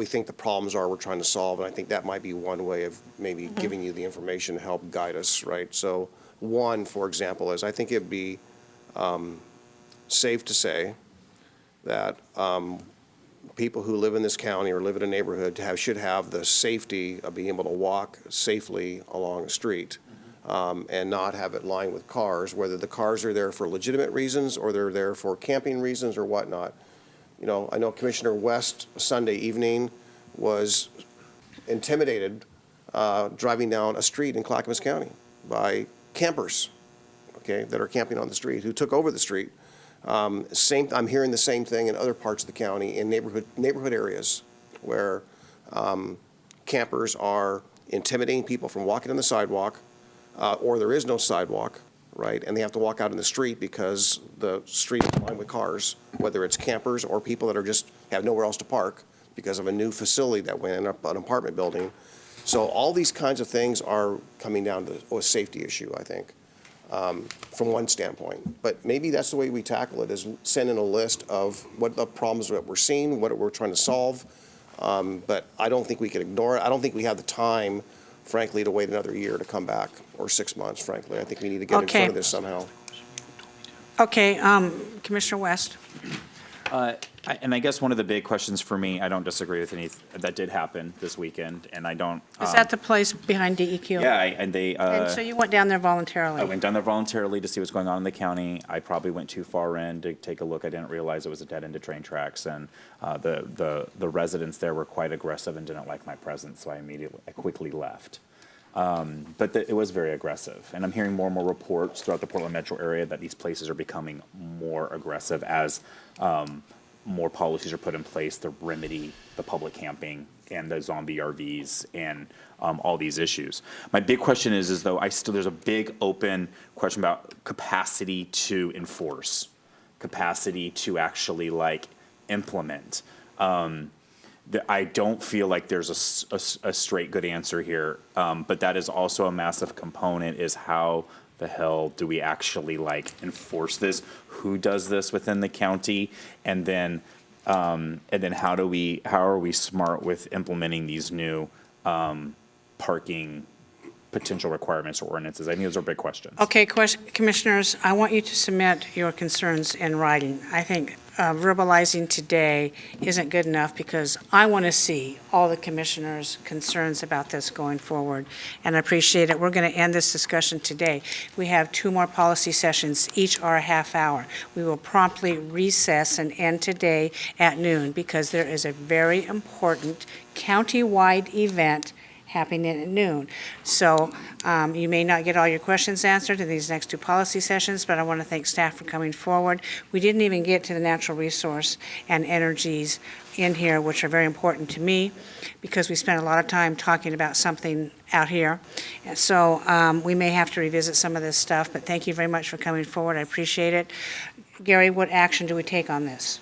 think the problems are we're trying to solve, and I think that might be one way of maybe giving you the information to help guide us, right? So one, for example, is I think it'd be safe to say that people who live in this county or live in a neighborhood should have the safety of being able to walk safely along a street and not have it lined with cars, whether the cars are there for legitimate reasons or they're there for camping reasons or whatnot. I know Commissioner West Sunday evening was intimidated driving down a street in Clackamas County by campers, okay, that are camping on the street, who took over the street. I'm hearing the same thing in other parts of the county in neighborhood areas where campers are intimidating people from walking on the sidewalk, or there is no sidewalk, right? And they have to walk out in the street because the street is lined with cars, whether it's campers or people that are just have nowhere else to park because of a new facility that went in an apartment building. So all these kinds of things are coming down to a safety issue, I think, from one standpoint. But maybe that's the way we tackle it, is send in a list of what the problems that we're seeing, what we're trying to solve. But I don't think we can ignore it. I don't think we have the time, frankly, to wait another year to come back, or 6 months, frankly. I think we need to get in front of this somehow. Okay, Commissioner West. And I guess one of the big questions for me, I don't disagree with any, that did happen this weekend, and I don't. Is that the place behind DEQ? Yeah, and they. And so you went down there voluntarily? I went down there voluntarily to see what's going on in the county. I probably went too far in to take a look. I didn't realize it was a dead end of train tracks, and the residents there were quite aggressive and didn't like my presence, so I quickly left. But it was very aggressive, and I'm hearing more and more reports throughout the Portland metro area that these places are becoming more aggressive as more policies are put in place to remedy the public camping and the zombie RVs and all these issues. My big question is though, there's a big open question about capacity to enforce, capacity to actually implement. I don't feel like there's a straight good answer here, but that is also a massive component, is how the hell do we actually enforce this? Who does this within the county? And then how are we smart with implementing these new parking potential requirements or ordinances? I think those are big questions. Okay, commissioners, I want you to submit your concerns in writing. I think verbalizing today isn't good enough because I want to see all the commissioners' concerns about this going forward, and I appreciate it. We're going to end this discussion today. We have 2 more policy sessions, each are a half hour. We will promptly recess and end today at noon because there is a very important county-wide event happening at noon. So you may not get all your questions answered in these next 2 policy sessions, but I want to thank staff for coming forward. We didn't even get to the natural resource and energies in here, which are very important to me, because we spent a lot of time talking about something out here. And so we may have to revisit some of this stuff, but thank you very much for coming forward. I appreciate it. Gary, what action do we take on this?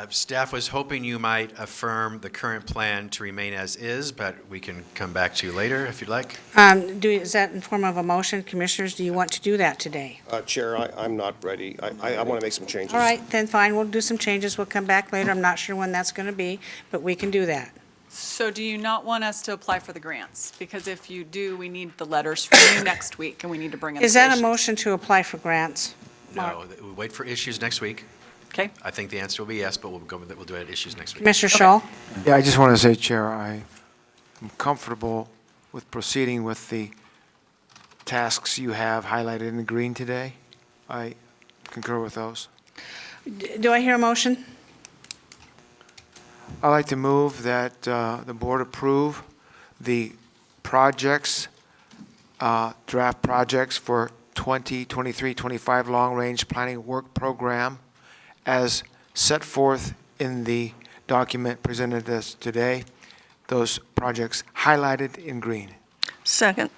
Staff was hoping you might affirm the current plan to remain as is, but we can come back to you later if you'd like. Is that in form of a motion? Commissioners, do you want to do that today? Chair, I'm not ready. I want to make some changes. All right, then fine, we'll do some changes. We'll come back later. I'm not sure when that's going to be, but we can do that. So do you not want us to apply for the grants? Because if you do, we need the letters from you next week, and we need to bring them. Is that a motion to apply for grants? Mark? No, we'll wait for issues next week. Okay. I think the answer will be yes, but we'll do it at issues next week. Commissioner Shaw? Yeah, I just want to say, Chair, I am comfortable with proceeding with the tasks you have highlighted in green today. I concur with those. Do I hear a motion? I'd like to move that the board approve the projects, draft projects for 2023-25 long-range planning work program as set forth in the document presented to us today, those projects highlighted in green. Second.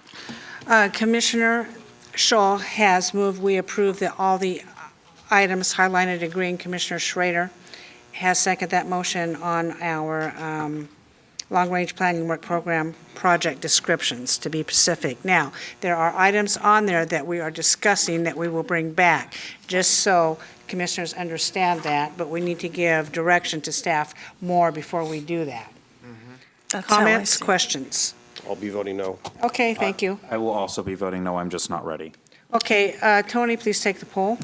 Commissioner Shaw has moved, we approve all the items highlighted in green. Commissioner Schrader has seconded that motion on our long-range planning work program project descriptions, to be specific. Now, there are items on there that we are discussing that we will bring back, just so commissioners understand that, but we need to give direction to staff more before we do that. That's how I Comments, see it. questions? I'll be voting no. Okay, thank you. I will also be voting no, I'm just not ready. Okay, Tony, please take the poll.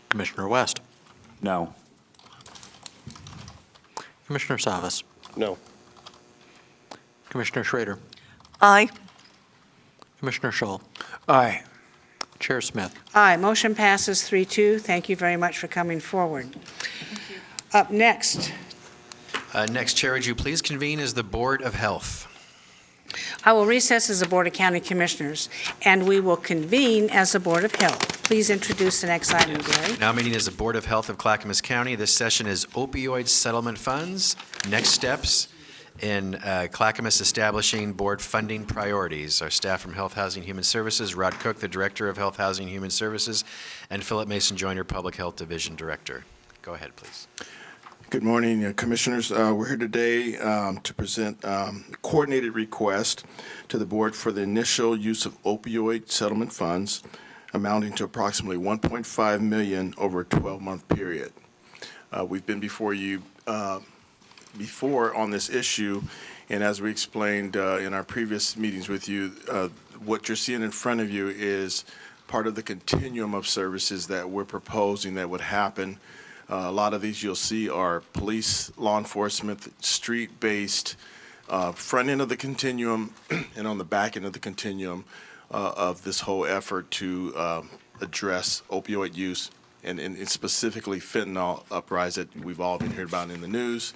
Commissioner West, No. Commissioner Savas, No. Commissioner Schrader, Aye. Commissioner Schull, Aye. Chair Smith. Aye, motion passes 3-2. Thank you very much for coming forward. Up next, Next, Chair, would you please convene as the Board of Health? I will recess as the Board of County Commissioners, and we will convene as the Board of Health. Please introduce the next item, Gary. Now meeting as the Board of Health of Clackamas County. This session is opioid settlement funds, next steps in Clackamas establishing board funding priorities. Our staff from Health, Housing, Human Services, Rod Cook, the Director of Health, Housing, Human Services, and Philip Mason Joyner, Public Health Division Director. Go ahead, please. Good morning, Commissioners. We're here today to present a coordinated request to the board for the initial use of opioid settlement funds amounting to approximately $1.5 million over a 12-month period. We've been before you before on this issue, and as we explained in our previous meetings with you, what you're seeing in front of you is part of the continuum of services that we're proposing that would happen. A lot of these you'll see are police, law enforcement, street-based, front end of the continuum and on the back end of the continuum of this whole effort to address opioid use and specifically fentanyl uprise that we've all been hearing about in the news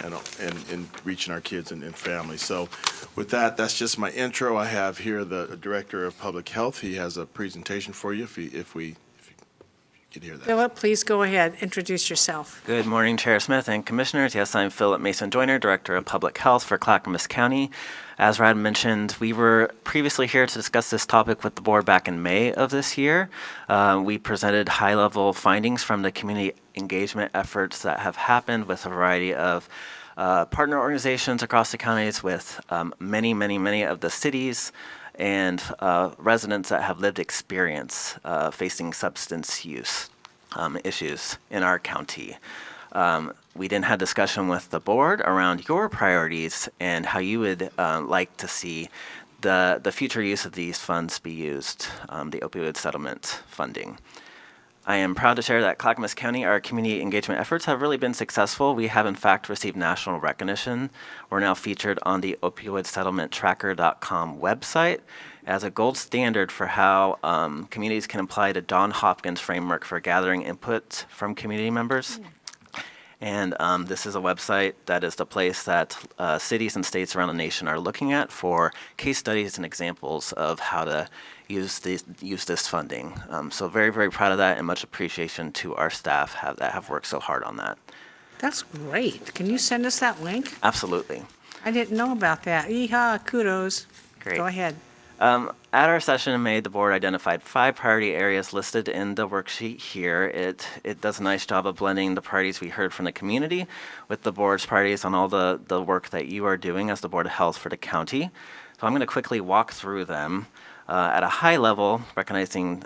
and reaching our kids and families. So with that, that's just my intro. I have here the Director of Public Health. He has a presentation for you if we could hear that. Philip, please go ahead. Introduce yourself. Good morning, Chair Smith and Commissioners. Yes, I'm Philip Mason Joyner, Director of Public Health for Clackamas County. As Rod mentioned, we were previously here to discuss this topic with the board back in May of this year. We presented high-level findings from the community engagement efforts that have happened with a variety of partner organizations across the counties, with many of the cities and residents that have lived experience facing substance use issues in our county. We then had discussion with the board around your priorities and how you would like to see the future use of these funds be used, the opioid settlement funding. I am proud to share that Clackamas County, our community engagement efforts have really been successful. We have in fact received national recognition. We're now featured on the opioidsettlementtracker.com website as a gold standard for how communities can apply to John Hopkins framework for gathering input from community members. And this is a website that is the place that cities and states around the nation are looking at for case studies and examples of how to use this funding. So very, very proud of that, and much appreciation to our staff that have worked so hard on that. That's great. Can you send us that link? Absolutely. I didn't know about that. Yeehaw, kudos. Great. Go ahead. At our session in May, the board identified 5 priority areas listed in the worksheet here. It does a nice job of blending the priorities we heard from the community with the board's priorities on all the work that you are doing as the Board of Health for the county. So I'm going to quickly walk through them at a high level, recognizing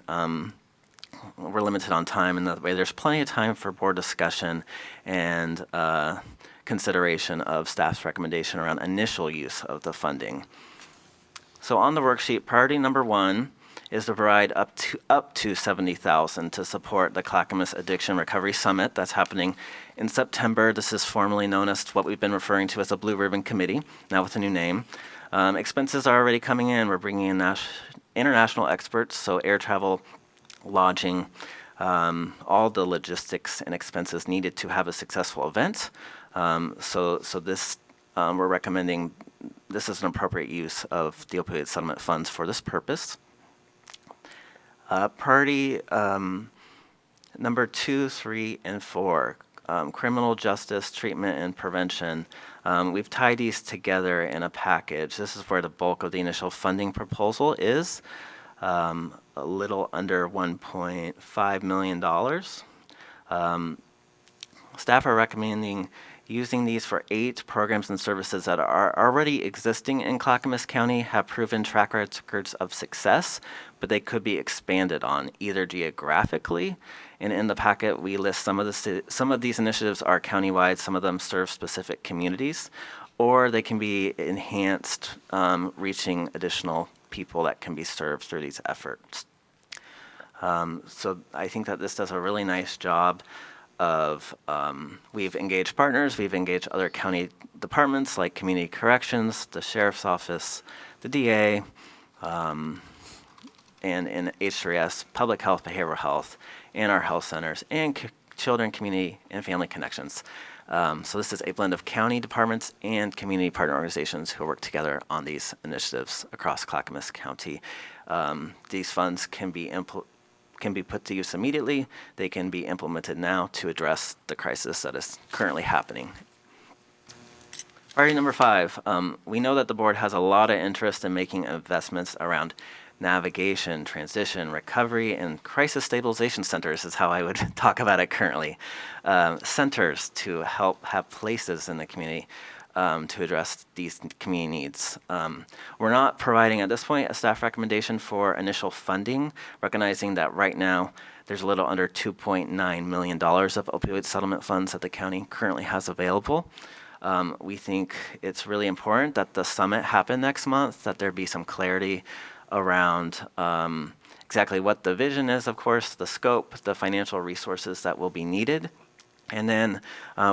we're limited on time, and that way there's plenty of time for board discussion and consideration of staff's recommendation around initial use of the funding. So on the worksheet, priority number 1 is to provide up to $70,000 to support the Clackamas Addiction Recovery Summit that's happening in September. This is formerly known as what we've been referring to as the Blue Ribbon Committee, now with a new name. Expenses are already coming in. We're bringing in international experts, so air travel, lodging, all the logistics and expenses needed to have a successful event. So this we're recommending. This is an appropriate use of the opioid settlement funds for this purpose. Priority number 2, 3, and 4, criminal justice, treatment, and prevention. We've tied these together in a package. This is where the bulk of the initial funding proposal is, a little under $1.5 million. Staff are recommending using these for 8 programs and services that are already existing in Clackamas County, have proven track records of success, but they could be expanded on either geographically. And in the packet, we list some of these initiatives are countywide, some of them serve specific communities, or they can be enhanced, reaching additional people that can be served through these efforts. So I think that this does a really nice job of we've engaged partners, we've engaged other county departments like community corrections, the sheriff's office, the DA, and H3S, public health, behavioral health, and our health centers, and children, community, and family connections. So this is a blend of county departments and community partner organizations who work together on these initiatives across Clackamas County. These funds can be put to use immediately. They can be implemented now to address the crisis that is currently happening. Priority number 5, we know that the board has a lot of interest in making investments around navigation, transition, recovery, and crisis stabilization centers is how I would talk about it currently. Centers to help have places in the community to address these community needs. We're not providing at this point a staff recommendation for initial funding, recognizing that right now there's a little under $2.9 million of opioid settlement funds that the county currently has available. We think it's really important that the summit happen next month, that there be some clarity around exactly what the vision is, of course, the scope, the financial resources that will be needed. And then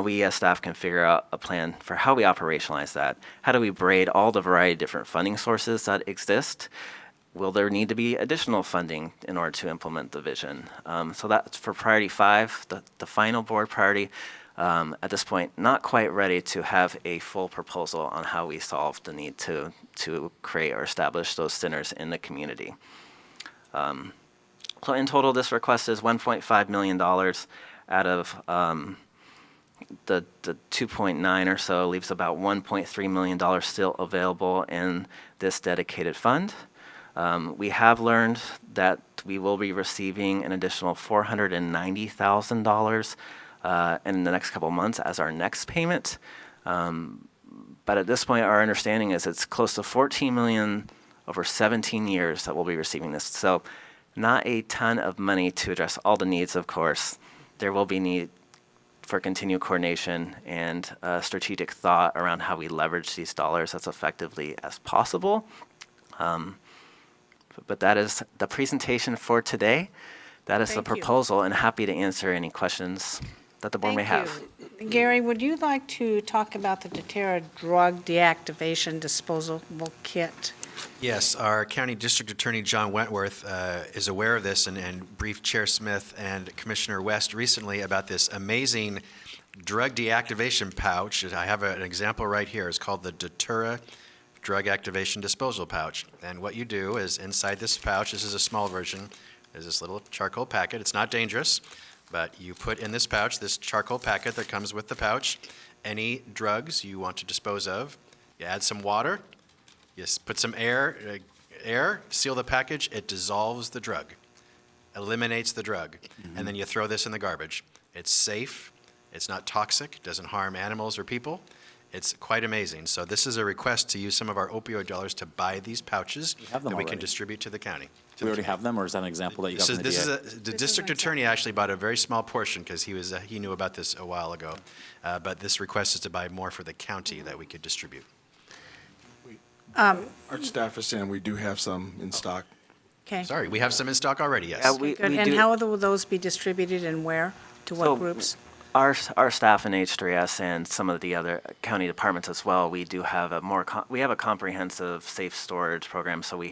we as staff can figure out a plan for how we operationalize that. How do we braid all the variety of different funding sources that exist? Will there need to be additional funding in order to implement the vision? So that's for priority 5, the final board priority. At this point, not quite ready to have a full proposal on how we solve the need to create or establish those centers in the community. So in total, this request is $1.5 million out of the 2.9 or so, leaves about $1.3 million still available in this dedicated fund. We have learned that we will be receiving an additional $490,000 in the next couple months as our next payment. But at this point, our understanding is it's close to $14 million over 17 years that we'll be receiving this. So not a ton of money to address all the needs, of course. There will be need for continued coordination and strategic thought around how we leverage these dollars as effectively as possible. But that is the presentation for today. that is the Thank you. proposal, and happy to answer any questions that the board may Thank have. you. Gary, would you like to talk about the Deterra drug deactivation disposable kit? Yes, our County District Attorney, John Wentworth, is aware of this and briefed Chair Smith and Commissioner West recently about this amazing drug deactivation pouch. I have an example right here. It's called the Deterra Drug Activation Disposal Pouch. And what you do is inside this pouch, this is a small version, there's this little charcoal packet. It's not dangerous, but you put in this pouch, this charcoal packet that comes with the pouch, any drugs you want to dispose of. You add some water, you put some air, seal the package, it dissolves the drug, eliminates the drug, and then you throw this in the garbage. It's safe, it's not toxic, doesn't harm animals or people. It's quite amazing. So this is a request to use some of our opioid dollars to buy these pouches have them that we can already. distribute to the county. Do we already have them, or is that an example that you got from the This DA? is the district attorney actually bought a very small portion because he knew about this a while ago. But this request is to buy more for the county that we could distribute. Our staff is saying we do have some in stock. Okay. Sorry, we have some in stock already, yes. Good. And how will those be distributed and where? To what So, groups? Our staff in H3S and some of the other county departments as well, we do have we have a comprehensive safe storage program. So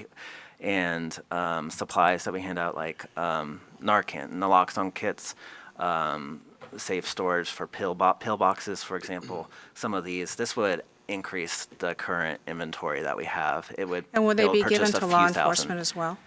supplies that we hand out like Narcan, naloxone kits, safe storage for pill boxes, for example. Some of this would increase the current inventory that we have. It would And will they be given purchase a to few law thousand. enforcement as well?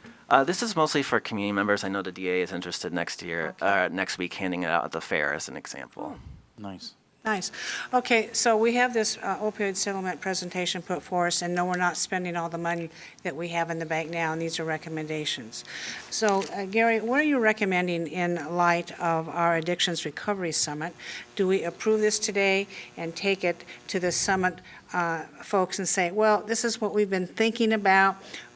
This is mostly for community members. I know the DA is interested next week, handing it out at the fair as an example. Nice. Nice. Okay, so we have this opioid settlement presentation put for us, and no, we're not spending all the money that we have in the bank now, and these are recommendations. So, Gary, what are you recommending in light of our Addictions Recovery Summit? Do we approve this today and take it to the summit folks and say, well, this is what we've been thinking about?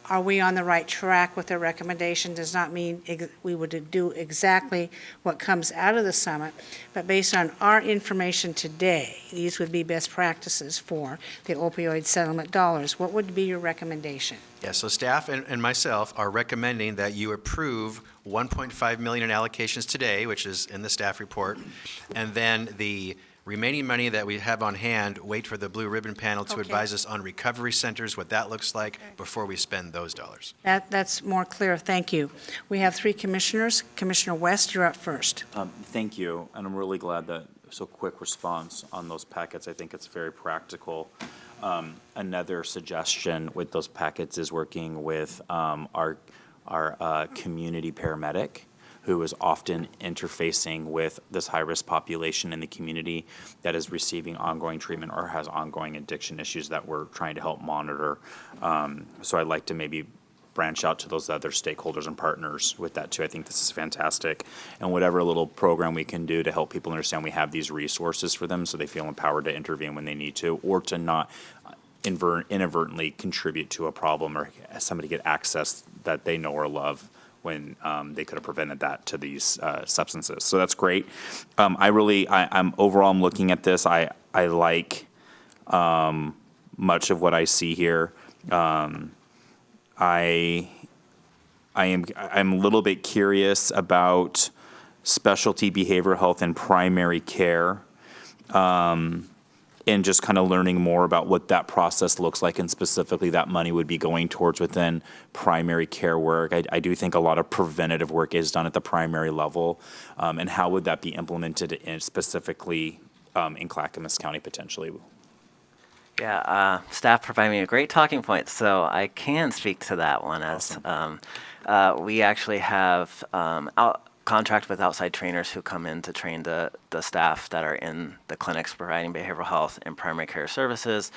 Are we on the right track with their recommendation? Does not mean we would do exactly what comes out of the summit, but based on our information today, these would be best practices for the opioid settlement dollars. What would be your recommendation? Yeah, so staff and myself are recommending that you approve 1.5 million in allocations today, which is in the staff report, and then the remaining money that we have on hand, wait for the blue ribbon panel to Okay. advise us on recovery centers, what that looks like before we spend those dollars. That's more clear, thank you. We have three commissioners. Commissioner West, you're up first. Thank you, and I'm really glad that so quick response on those packets. I think it's very practical. Another suggestion with those packets is working with our community paramedic, who is often interfacing with this high-risk population in the community that is receiving ongoing treatment or has ongoing addiction issues that we're trying to help monitor. So I'd like to maybe branch out to those other stakeholders and partners with that too. I think this is fantastic. And whatever little program we can do to help people understand we have these resources for them so they feel empowered to intervene when they need to, or to not inadvertently contribute to a problem or somebody get access that they know or love when they could have prevented that to these substances. So that's great. I'm overall, I'm looking at this. I like much of what I see here. I'm a little bit curious about specialty behavioral health and primary care. And just kind of learning more about what that process looks like, and specifically that money would be going towards within primary care work. I do think a lot of preventative work is done at the primary level, and how would that be implemented specifically in Clackamas County potentially? Yeah, staff provide me a great talking point, so I can speak to that one. As we actually have contract with outside trainers who come in to train the staff that are in the clinics providing behavioral health and primary care services,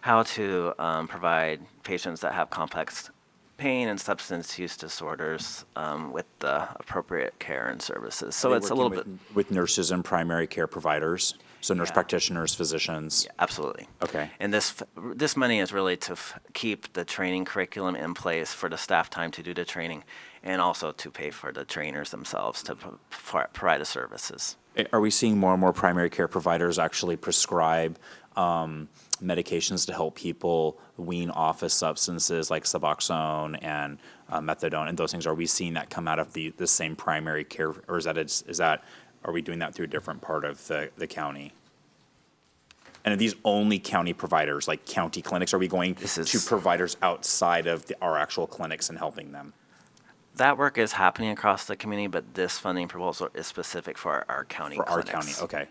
how to provide patients that have complex pain and substance use disorders with the appropriate care and services. So it's a little bit with nurses and primary care providers. So nurse Yeah. practitioners, physicians. Yeah, absolutely. Okay. And this money is really to keep the training curriculum in place for the staff time to do the training, and also to pay for the trainers themselves to provide the services. Are we seeing more and more primary care providers actually prescribe medications to help people wean off of substances like Suboxone and methadone and those things? Are we seeing that come out of the same primary care, or are we doing that through a different part of the county? And are these only county providers, like county clinics? Are we going to providers outside of our actual clinics and helping them? That work is happening across the community, but this funding proposal is specific for our county clinics. Our county, okay.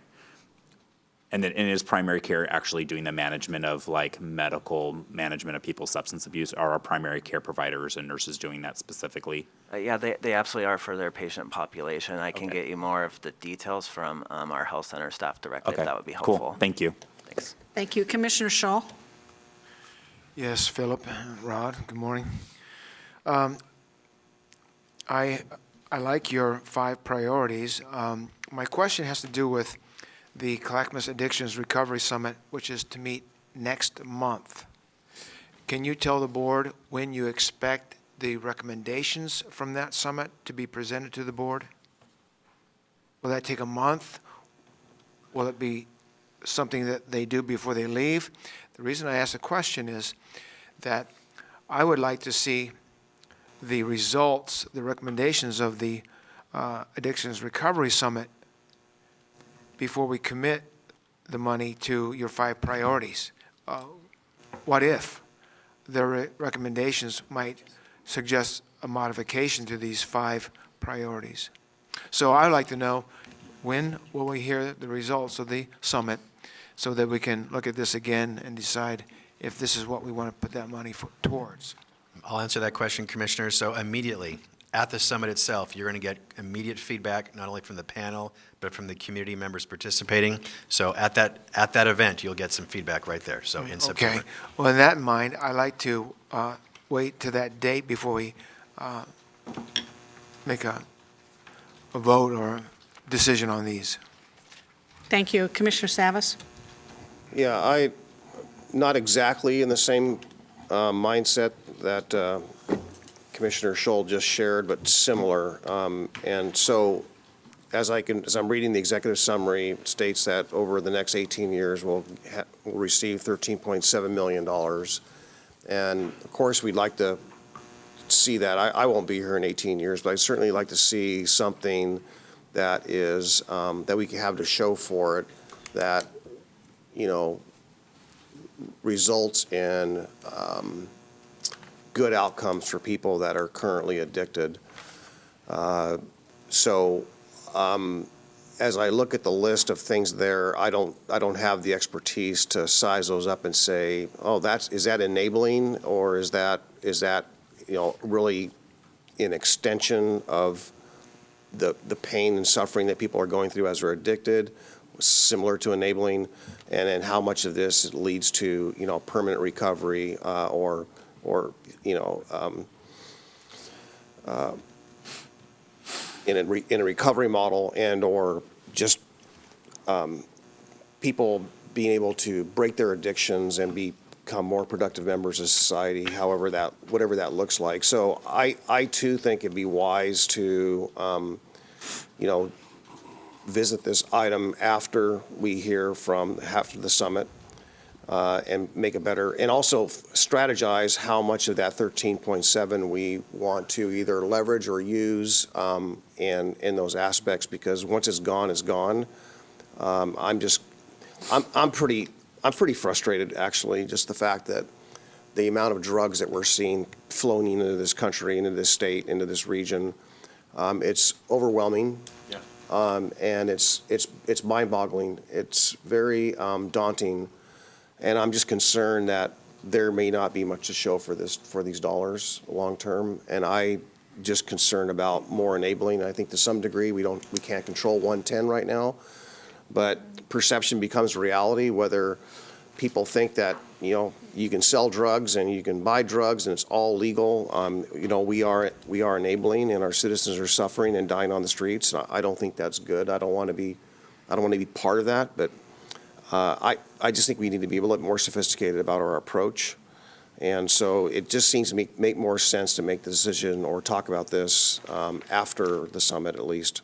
And then, is primary care actually doing the management of like medical management of people's substance abuse? Are our primary care providers and nurses doing that specifically? Yeah, they absolutely are for their patient population. I can get you more of the details from our health center staff directly if that would be helpful. Cool, thank you. Thanks. Thank you. Commissioner Schull? Yes, Philip, Rod, good morning. I like your 5 priorities. My question has to do with the Clackamas Addictions Recovery Summit, which is to meet next month. Can you tell the board when you expect the recommendations from that summit to be presented to the board? Will that take a month? Will it be something that they do before they leave? The reason I ask the question is that I would like to see the results, the recommendations of the Addictions Recovery Summit before we commit the money to your 5 priorities. What if their recommendations might suggest a modification to these 5 priorities? So I'd like to know, when will we hear the results of the summit so that we can look at this again and decide if this is what we want to put that money towards? I'll answer that question, Commissioner. So immediately, at the summit itself, you're going to get immediate feedback, not only from the panel, but from the community members participating. So at that event, you'll get some feedback right there, so in September. Okay. Well, in that in mind, I like to wait to that date before we make a vote or a decision on these. Thank you. Commissioner Savas? Yeah, not exactly in the same mindset that Commissioner Scholl just shared, but similar. And so as I'm reading the executive summary, it states that over the next 18 years, we'll receive $13.7 million. And of course, we'd like to see that. I won't be here in 18 years, but I'd certainly like to see something that is, that we can have to show for it, that, results in good outcomes for people that are currently addicted. So as I look at the list of things there, I don't have the expertise to size those up and say, oh, is that enabling, or is that really an extension of the pain and suffering that people are going through as they're addicted, similar to enabling, and then how much of this leads to permanent recovery or in a recovery model, and or just people being able to break their addictions and become more productive members of society, whatever that looks like. So I too think it'd be wise to visit this item after we hear from after the summit, and make a better, and also strategize how much of that 13.7 we want to either leverage or use in those aspects, because once it's gone, it's gone. I'm pretty frustrated, actually, just the fact that the amount of drugs that we're seeing flowing into this country, into this state, into this region, it's overwhelming. Yeah. And it's mind-boggling. It's very daunting, and I'm just concerned that there may not be much to show for these dollars long-term, and I just concerned about more enabling. I think to some degree we can't control 110 right now, but perception becomes reality, whether people think that you can sell drugs and you can buy drugs and it's all legal. We are enabling, and our citizens are suffering and dying on the streets. I don't think that's good. I don't want to be part of that. But I just think we need to be a little bit more sophisticated about our approach, And so it just seems to make more sense to make the decision or talk about this after the summit at least.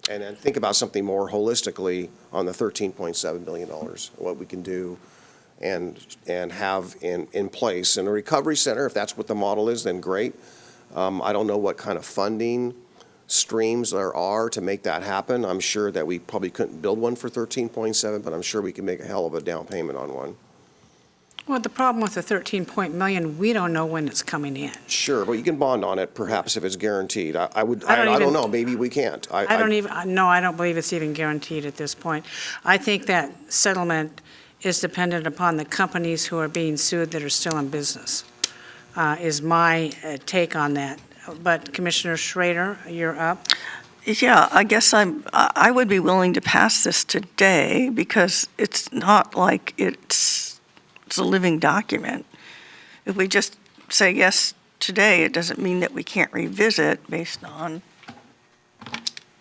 And then think about something more holistically on the $13.7 billion, what we can do and have in place. In a recovery center, if that's what the model is, then great. I don't know what kind of funding streams there are to make that happen. I'm sure that we probably couldn't build one for 13.7, but I'm sure we can make a hell of a down payment on one. Well, the problem with the 13 million, we don't know when it's coming in. Sure, but you can bond on it perhaps if it's guaranteed. I don't don't know, maybe we can't. I don't believe it's even guaranteed at this point. I think that settlement is dependent upon the companies who are being sued that are still in business, is my take on that. But Commissioner Schrader, you're up. Yeah, I guess I would be willing to pass this today because it's not like it's a living document. If we just say yes today, it doesn't mean that we can't revisit based on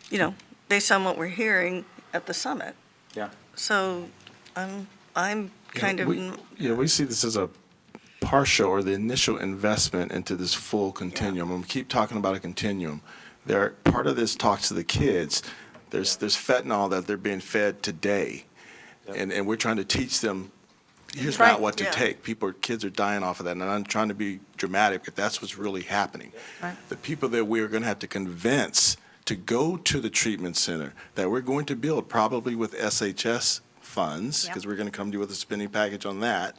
what we're hearing at the summit. Yeah. So I'm kind of. We see this as a partial or the initial investment into this full continuum. And we keep talking about a continuum. Part of this talks to the kids. There's fentanyl that they're being fed today. And we're trying to teach them, here's not what to take. Kids are dying off of that. And I'm trying to be dramatic, but that's what's really happening. Right. The people that we're going to have to convince to go to the treatment center that we're going to build, probably with SHS funds, because we're going to come to you with a spending package on that.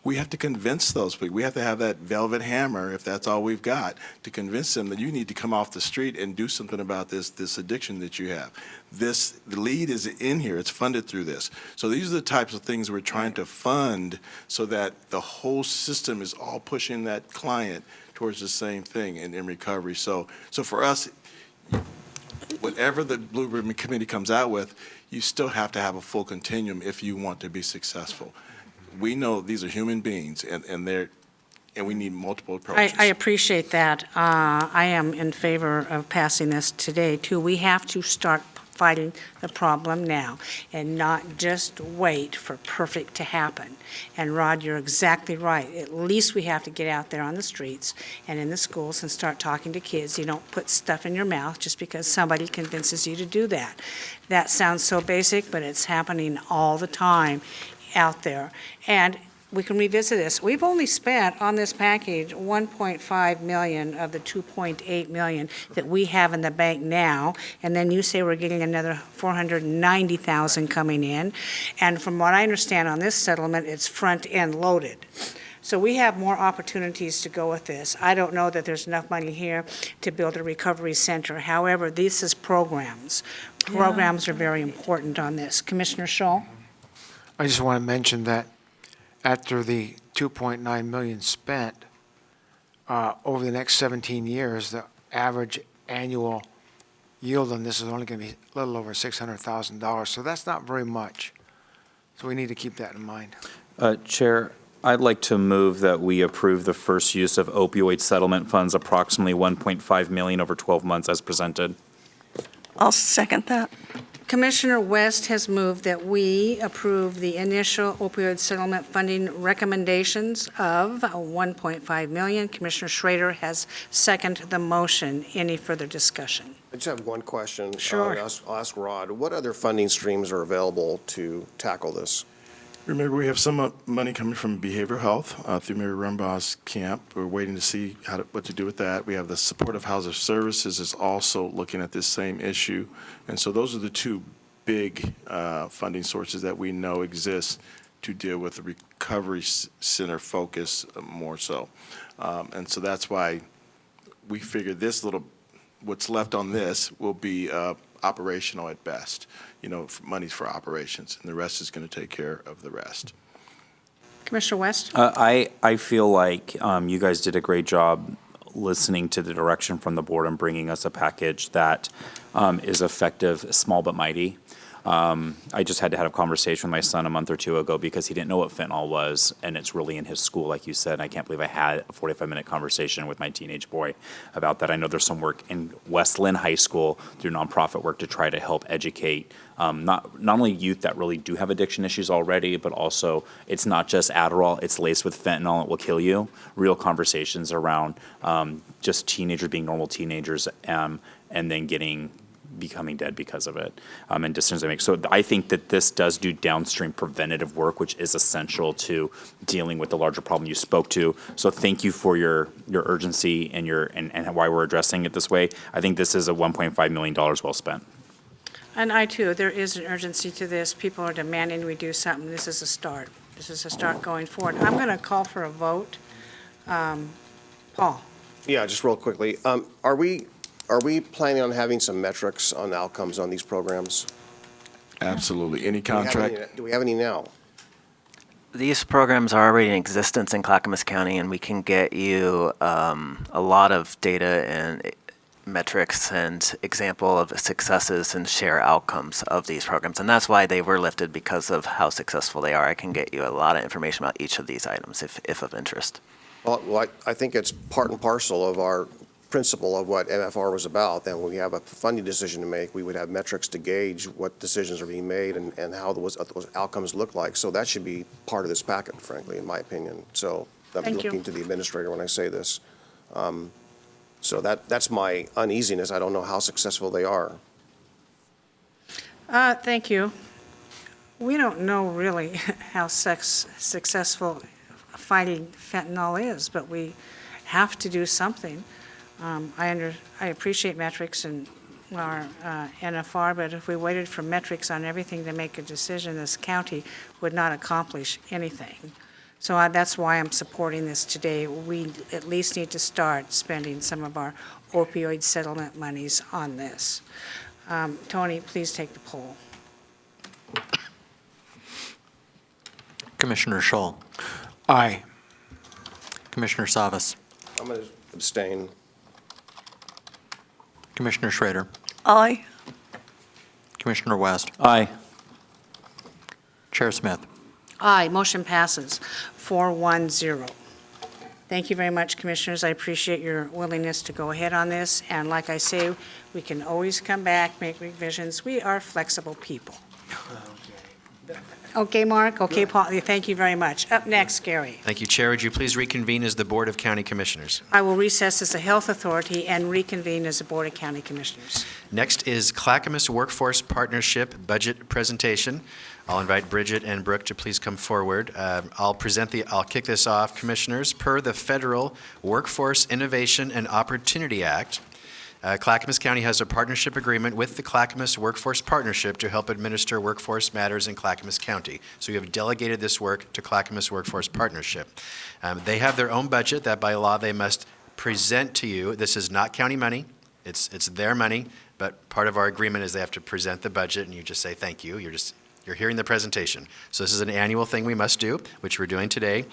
We have to convince those people. We have to have that velvet hammer, if that's all we've got, to convince them that you need to come off the street and do something about this addiction that you have. The lead is in here. It's funded through this. So these are the types of things we're trying to fund so that the whole system is all pushing that client towards the same thing in recovery. So for us, whatever the Blue Ribbon Committee comes out with, you still have to have a full continuum if you want to be successful. We know these are human beings, and we need multiple approaches. I appreciate that. I am in favor of passing this today, too. We have to start fighting the problem now and not just wait for perfect to happen. And Rod, you're exactly right. At least we have to get out there on the streets and in the schools and start talking to kids. You don't put stuff in your mouth just because somebody convinces you to do that. That sounds so basic, but it's happening all the time out there. And we can revisit this. We've only spent on this package 1.5 million of the 2.8 million that we have in the bank now, and then you say we're getting another 490,000 coming in. And from what I understand on this settlement, it's front-end loaded. So we have more opportunities to go with this. I don't know that there's enough money here to build a recovery center. However, this is programs. Programs are very important on this. Commissioner Schull? I just want to mention that after the 2.9 million spent, over the next 17 years, the average annual yield on this is only going to be a little over $600,000. So that's not very much. So we need to keep that in mind. Chair, I'd like to move that we approve the first use of opioid settlement funds, approximately 1.5 million over 12 months as presented. I'll second that. Commissioner West has moved that we approve the initial opioid settlement funding recommendations of 1.5 million. Commissioner Schrader has seconded the motion. Any further discussion? I just have one question. Sure. I'll ask Rod, what other funding streams are available to tackle this? Remember, we have some money coming from behavioral health through Mary Rumbaugh's camp. We're waiting to see what to do with that. We have the supportive housing services is also looking at this same issue. And so those are the two big funding sources that we know exist to deal with the recovery center focus more so. And so that's why we figured what's left on this will be operational at best. Money's for operations, and the rest is going to take care of the rest. Commissioner West? I feel like you guys did a great job listening to the direction from the board and bringing us a package that is effective, small but mighty. I just had to have a conversation with my son a month or two ago because he didn't know what fentanyl was, and it's really in his school, like you said. And I can't believe I had a 45-minute conversation with my teenage boy about that. I know there's some work in West Lynn High School through nonprofit work to try to help educate not only youth that really do have addiction issues already, but also it's not just Adderall, it's laced with fentanyl, it will kill you. Real conversations around just teenagers being normal teenagers and then becoming dead because of it, and decisions they make. So I think that this does do downstream preventative work, which is essential to dealing with the larger problem you spoke to. So thank you for your urgency and and why we're addressing it this way. I think this is a $1.5 million well spent. And I too, there is an urgency to this. People are demanding we do something. This is a start. This is a start going forward. I'm going to call for a vote. Paul? Yeah, just real quickly, are we planning on having some metrics on outcomes on these programs? Absolutely. Any contract? Do we have any now? These programs are already in existence in Clackamas County, and we can get you a lot of data and metrics and example of successes and share outcomes of these programs. And that's why they were lifted, because of how successful they are. I can get you a lot of information about each of these items if of interest. Well, I think it's part and parcel of our principle of what MFR was about. That when we have a funding decision to make, we would have metrics to gauge what decisions are being made and how those outcomes look like. So that should be part of this packet, frankly, in my opinion. So I'm Thank you. looking to the administrator when I say this. So that's my uneasiness. I don't know how successful they are. Thank you. We don't know really how successful fighting fentanyl is, but we have to do something. I appreciate metrics and our NFR, but if we waited for metrics on everything to make a decision, this county would not accomplish anything. So that's why I'm supporting this today. We at least need to start spending some of our opioid settlement monies on this. Tony, please take the poll. Commissioner Scholl, Aye. Commissioner Savas, I'm going to abstain. Commissioner Schrader, Aye. Commissioner West, Aye. Chair Smith. Aye, motion passes 4-1-0. Thank you very much, Commissioners. I appreciate your willingness to go ahead on this. And like I say, we can always come back, make revisions. We are flexible people. Okay, Mark? Okay, Paul? Thank you very much. Up next, Gary. Thank you, Chair. Would you please reconvene as the Board of County Commissioners? I will recess as the Health Authority and reconvene as the Board of County Commissioners. Next is Clackamas Workforce Partnership Budget Presentation. I'll invite Bridget and Brooke to please come forward. I'll kick this off, Commissioners. Per the Federal Workforce Innovation and Opportunity Act, Clackamas County has a partnership agreement with the Clackamas Workforce Partnership to help administer workforce matters in Clackamas County. So we have delegated this work to Clackamas Workforce Partnership. They have their own budget that by law they must present to you. This is not county money. It's their money, but part of our agreement is they have to present the budget and you just say thank you. You're hearing the presentation. So this is an annual thing we must do, which we're doing today.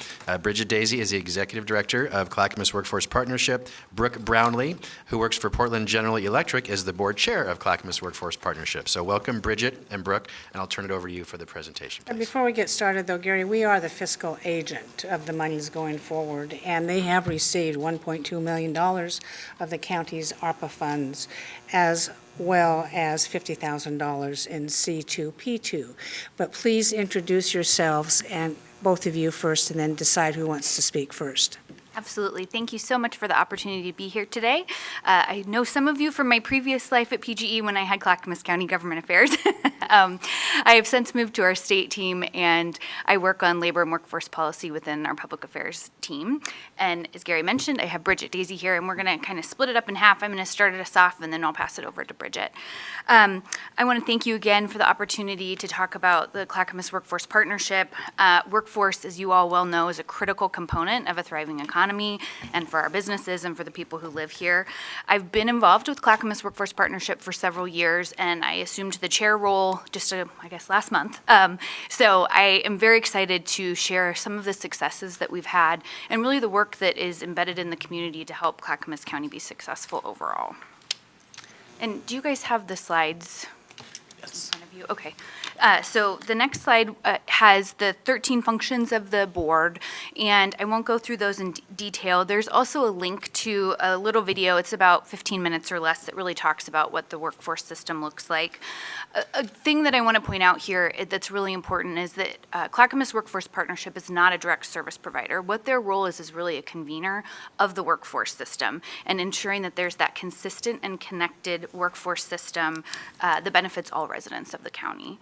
Bridget Daisy is the Executive Director of Clackamas Workforce Partnership. Brooke Brownlee, who works for Portland General Electric, is the Board Chair of Clackamas Workforce Partnership. So welcome, Bridget and Brooke, and I'll turn it over to you for the presentation, And please. before we get started, though, Gary, we are the fiscal agent of the monies going forward, and they have received $1.2 million of the county's ARPA funds, as well as $50,000 in C2P2. But please introduce yourselves, and both of you first, and then decide who wants to speak first. Absolutely. Thank you so much for the opportunity to be here today. I know some of you from my previous life at PGE when I had Clackamas County Government Affairs. I have since moved to our state team, and I work on labor and workforce policy within our public affairs team. And as Gary mentioned, I have Bridget Daisy here, and we're going to kind of split it up in half. I'm going to start us off, and then I'll pass it over to Bridget. I want to thank you again for the opportunity to talk about the Clackamas Workforce Partnership. Workforce, as you all well know, is a critical component of a thriving economy and for our businesses and for the people who live here. I've been involved with Clackamas Workforce Partnership for several years, and I assumed the chair role just, I guess, last month. So I am very excited to share some of the successes that we've had and really the work that is embedded in the community to help Clackamas County be successful overall. And do you guys have the slides in front of overview. Okay. So the next slide has the 13 functions of the board, and I won't go through those in detail. There's also a link to a little video. It's about 15 minutes or less that really talks about what the workforce system looks like. A thing that I want to point out here that's really important is that Clackamas Workforce Partnership is not a direct service provider. What their role is really a convener of the workforce system and ensuring that there's that consistent and connected workforce system that benefits all residents of the county.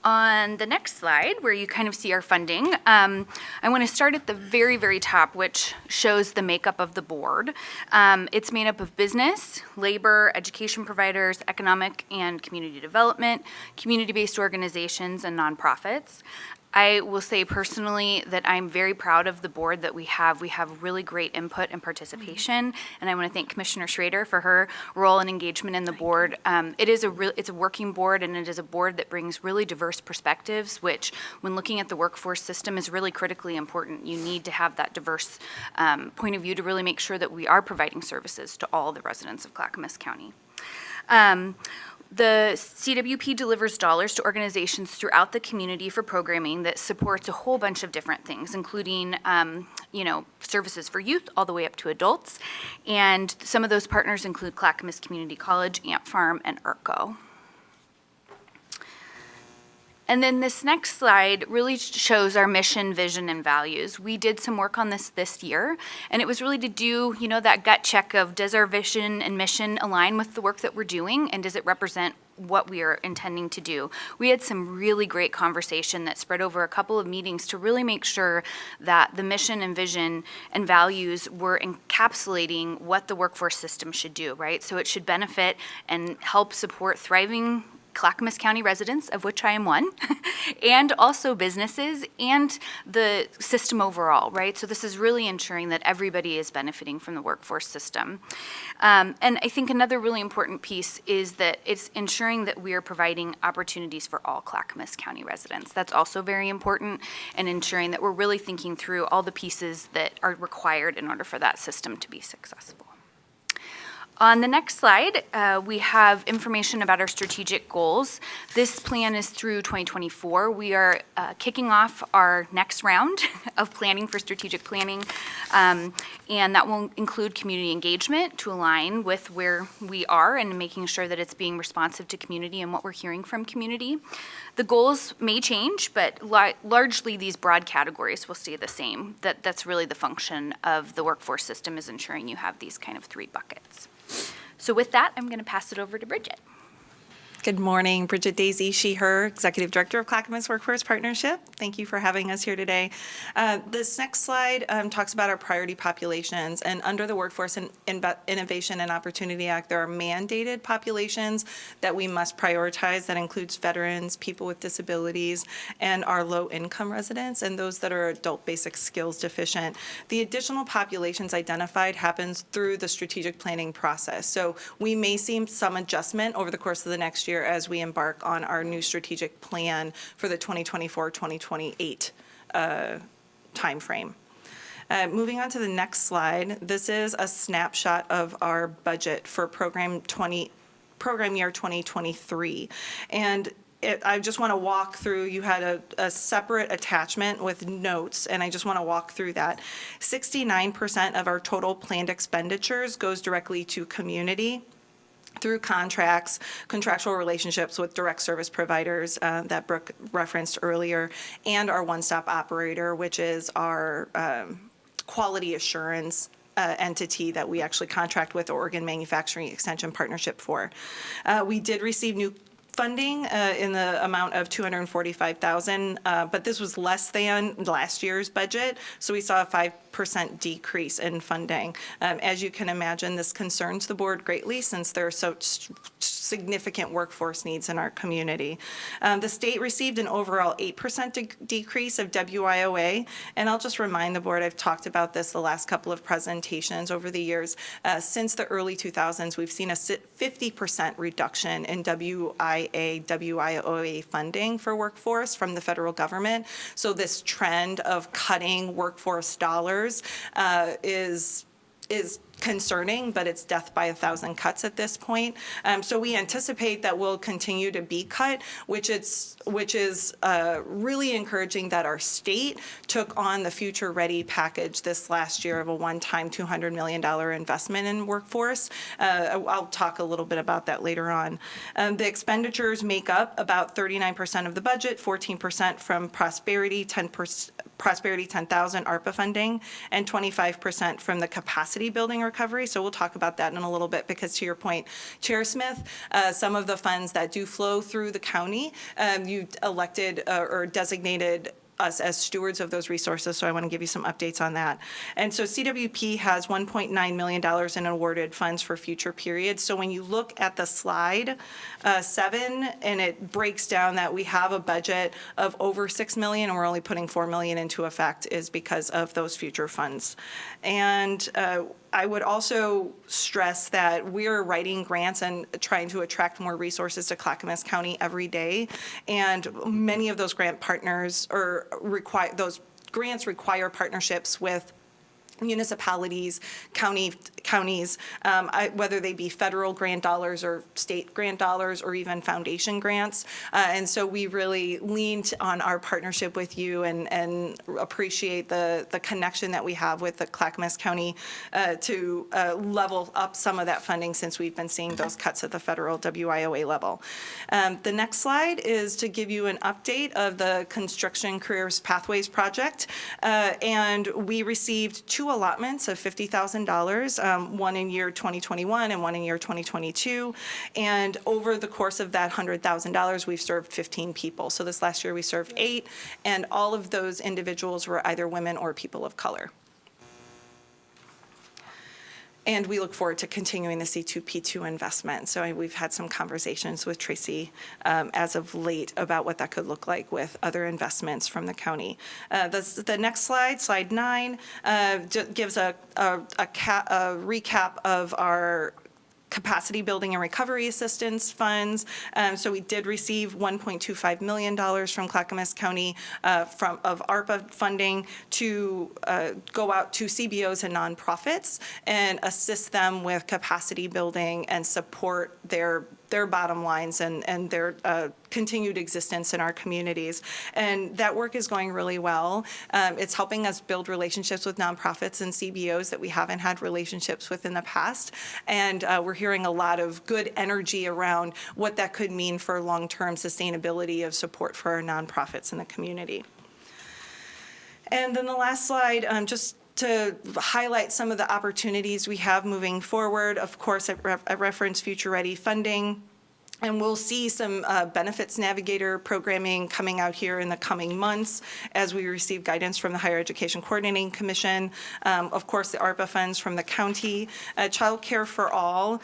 On the next slide, where you kind of see our funding, I want to start at the very, very top, which shows the makeup of the board. It's made up of business, labor, education providers, economic and community development, community-based organizations, and nonprofits. I will say personally that I'm very proud of the board that we have. We have really great input and participation, and I want to thank Commissioner Schrader for her role and engagement in the board. It's a working board, and it is a board that brings really diverse perspectives, which, when looking at the workforce system, is really critically important. You need to have that diverse point of view to really make sure that we are providing services to all the residents of Clackamas County. The CWP delivers dollars to organizations throughout the community for programming that supports a whole bunch of different things, including, services for youth all the way up to adults. And some of those partners include Clackamas Community College, Ant Farm, and ERCO. And then this next slide really shows our mission, vision, and values. We did some work on this year, and it was really to do, that gut check of, does our vision and mission align with the work that we're doing, and does it represent what we are intending to do? We had some really great conversation that spread over a couple of meetings to really make sure that the mission and vision and values were encapsulating what the workforce system should do, right? So it should benefit and help support thriving Clackamas County residents, of which I am one, and also businesses and the system overall, right? So this is really ensuring that everybody is benefiting from the workforce system. And I think another really important piece is that it's ensuring that we are providing opportunities for all Clackamas County residents. That's also very important, and ensuring that we're really thinking through all the pieces that are required in order for that system to be successful. On the next slide, we have information about our strategic goals. This plan is through 2024. We are kicking off our next round of planning for strategic planning, and that will include community engagement to align with where we are and making sure that it's being responsive to community and what we're hearing from community. The goals may change, but largely these broad categories will stay the same. That's really the function of the workforce system, is ensuring you have these kind of three buckets. So with that, I'm going to pass it over to Bridget. Good morning, Bridget Daisy, she, her, Executive Director of Clackamas Workforce Partnership. Thank you for having us here today. This next slide talks about our priority populations, and under the Workforce Innovation and Opportunity Act, there are mandated populations that we must prioritize. That includes veterans, people with disabilities, and our low-income residents, and those that are adult basic skills deficient. The additional populations identified happens through the strategic planning process. So we may see some adjustment over the course of the next year as we embark on our new strategic plan for the 2024-2028 timeframe. Moving on to the next slide, this is a snapshot of our budget for program year 2023. And I just want to walk through, you had a separate attachment with notes, and I just want to walk through that. 69% of our total planned expenditures goes directly to community through contracts, contractual relationships with direct service providers that Brooke referenced earlier, and our one-stop operator, which is our quality assurance entity that we actually contract with Oregon Manufacturing Extension Partnership for. We did receive new funding in the amount of $245,000, but this was less than last year's budget, so we saw a 5% decrease in funding. As you can imagine, this concerns the board greatly since there are so significant workforce needs in our community. The state received an overall 8% decrease of WIOA, and I'll just remind the board, I've talked about this the last couple of presentations over the years. Since the early 2000s, we've seen a 50% reduction in WIOA funding for workforce from the federal government. So this trend of cutting workforce dollars is concerning, but it's death by 1,000 cuts at this point. So we anticipate that we'll continue to be cut, which is really encouraging that our state took on the Future Ready package this last year of a one-time $200 million investment in workforce. I'll talk a little bit about that later on. The expenditures make up about 39% of the budget, 14% from Prosperity, 10,000 ARPA funding, and 25% from the capacity building recovery. So we'll talk about that in a little bit because, to your point, Chair Smith, some of the funds that do flow through the county, you elected or designated us as stewards of those resources, so I want to give you some updates on that. And so CWP has $1.9 million in awarded funds for future periods. So when you look at the slide 7, and it breaks down that we have a budget of over $6 million, and we're only putting $4 million into effect, is because of those future funds. And I would also stress that we're writing grants and trying to attract more resources to Clackamas County every day. And many of those grant partners those grants require partnerships with municipalities, counties, whether they be federal grant dollars or state grant dollars or even foundation grants. And so we really leaned on our partnership with you and appreciate the connection that we have with the Clackamas County to level up some of that funding since we've been seeing those cuts at the federal WIOA level. The next slide is to give you an update of the Construction Careers Pathways project. And we received 2 allotments of $50,000, one in year 2021 and one in year 2022. And over the course of that $100,000, we've served 15 people. So this last year we served 8, and all of those individuals were either women or people of color. And we look forward to continuing the C2P2 investment. So we've had some conversations with Tracy as of late about what that could look like with other investments from the county. The next slide, slide 9, gives a recap of our capacity building and recovery assistance funds. So we did receive $1.25 million from Clackamas County of ARPA funding to go out to CBOs and nonprofits and assist them with capacity building and support their bottom lines and their continued existence in our communities. And that work is going really well. It's helping us build relationships with nonprofits and CBOs that we haven't had relationships with in the past. And we're hearing a lot of good energy around what that could mean for long-term sustainability of support for our nonprofits in the community. And then the last slide, just to highlight some of the opportunities we have moving forward. Of course, I referenced Future Ready funding. And we'll see some benefits navigator programming coming out here in the coming months as we receive guidance from the Higher Education Coordinating Commission. Of course, the ARPA funds from the county. Child Care for All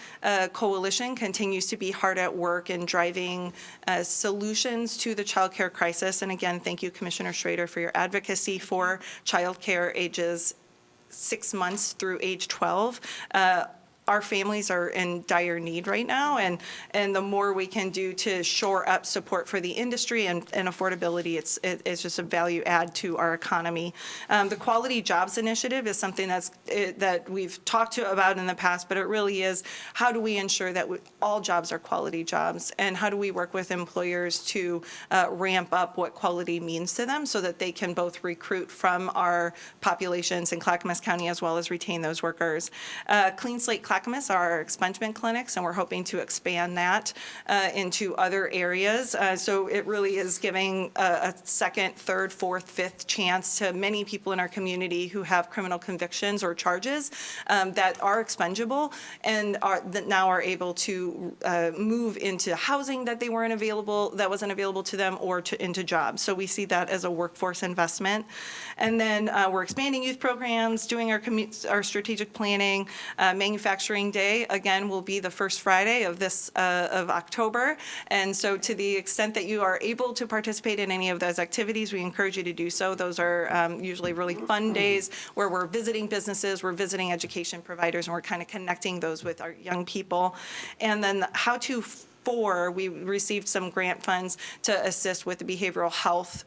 Coalition continues to be hard at work in driving solutions to the child care crisis. And again, thank you, Commissioner Schrader, for your advocacy for child care ages 6 months through age 12. Our families are in dire need right now, and the more we can do to shore up support for the industry and affordability, it's just a value add to our economy. The Quality Jobs Initiative is something that we've talked about in the past, but it really is, how do we ensure that all jobs are quality jobs, and how do we work with employers to ramp up what quality means to them so that they can both recruit from our populations in Clackamas County as well as retain those workers. Clean Slate Clackamas are our expungement clinics, and we're hoping to expand that into other areas. So it really is giving a second, third, fourth, fifth chance to many people in our community who have criminal convictions or charges that are expungible and that now are able to move into housing that wasn't available to them, or into jobs. So we see that as a workforce investment. And then we're expanding youth programs, doing our strategic planning. Manufacturing Day, again, will be the first Friday of October. And so to the extent that you are able to participate in any of those activities, we encourage you to do so. Those are usually really fun days where we're visiting businesses, we're visiting education providers, and we're kind of connecting those with our young people. And then How To 4, we received some grant funds to assist with the behavioral health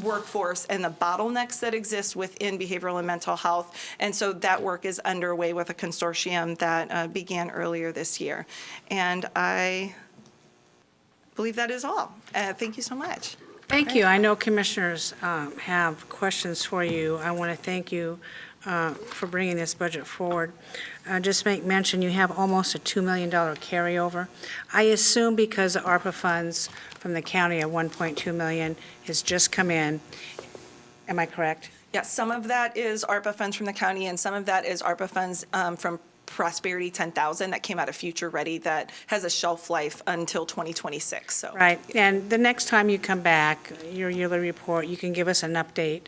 workforce and the bottlenecks that exist within behavioral and mental health. And so that work is underway with a consortium that began earlier this year. And I believe that is all. Thank you so much. Thank you. I know commissioners have questions for you. I want to thank you for bringing this budget forward. Just make mention, you have almost a $2 million carryover. I assume because the ARPA funds from the county of $1.2 million has just come in. Am I correct? Yes, some of that is ARPA funds from the county, and some of that is ARPA funds from Prosperity 10,000 that came out of Future Ready that has a shelf life until 2026, so. Right. And the next time you come back, your yearly report, you can give us an update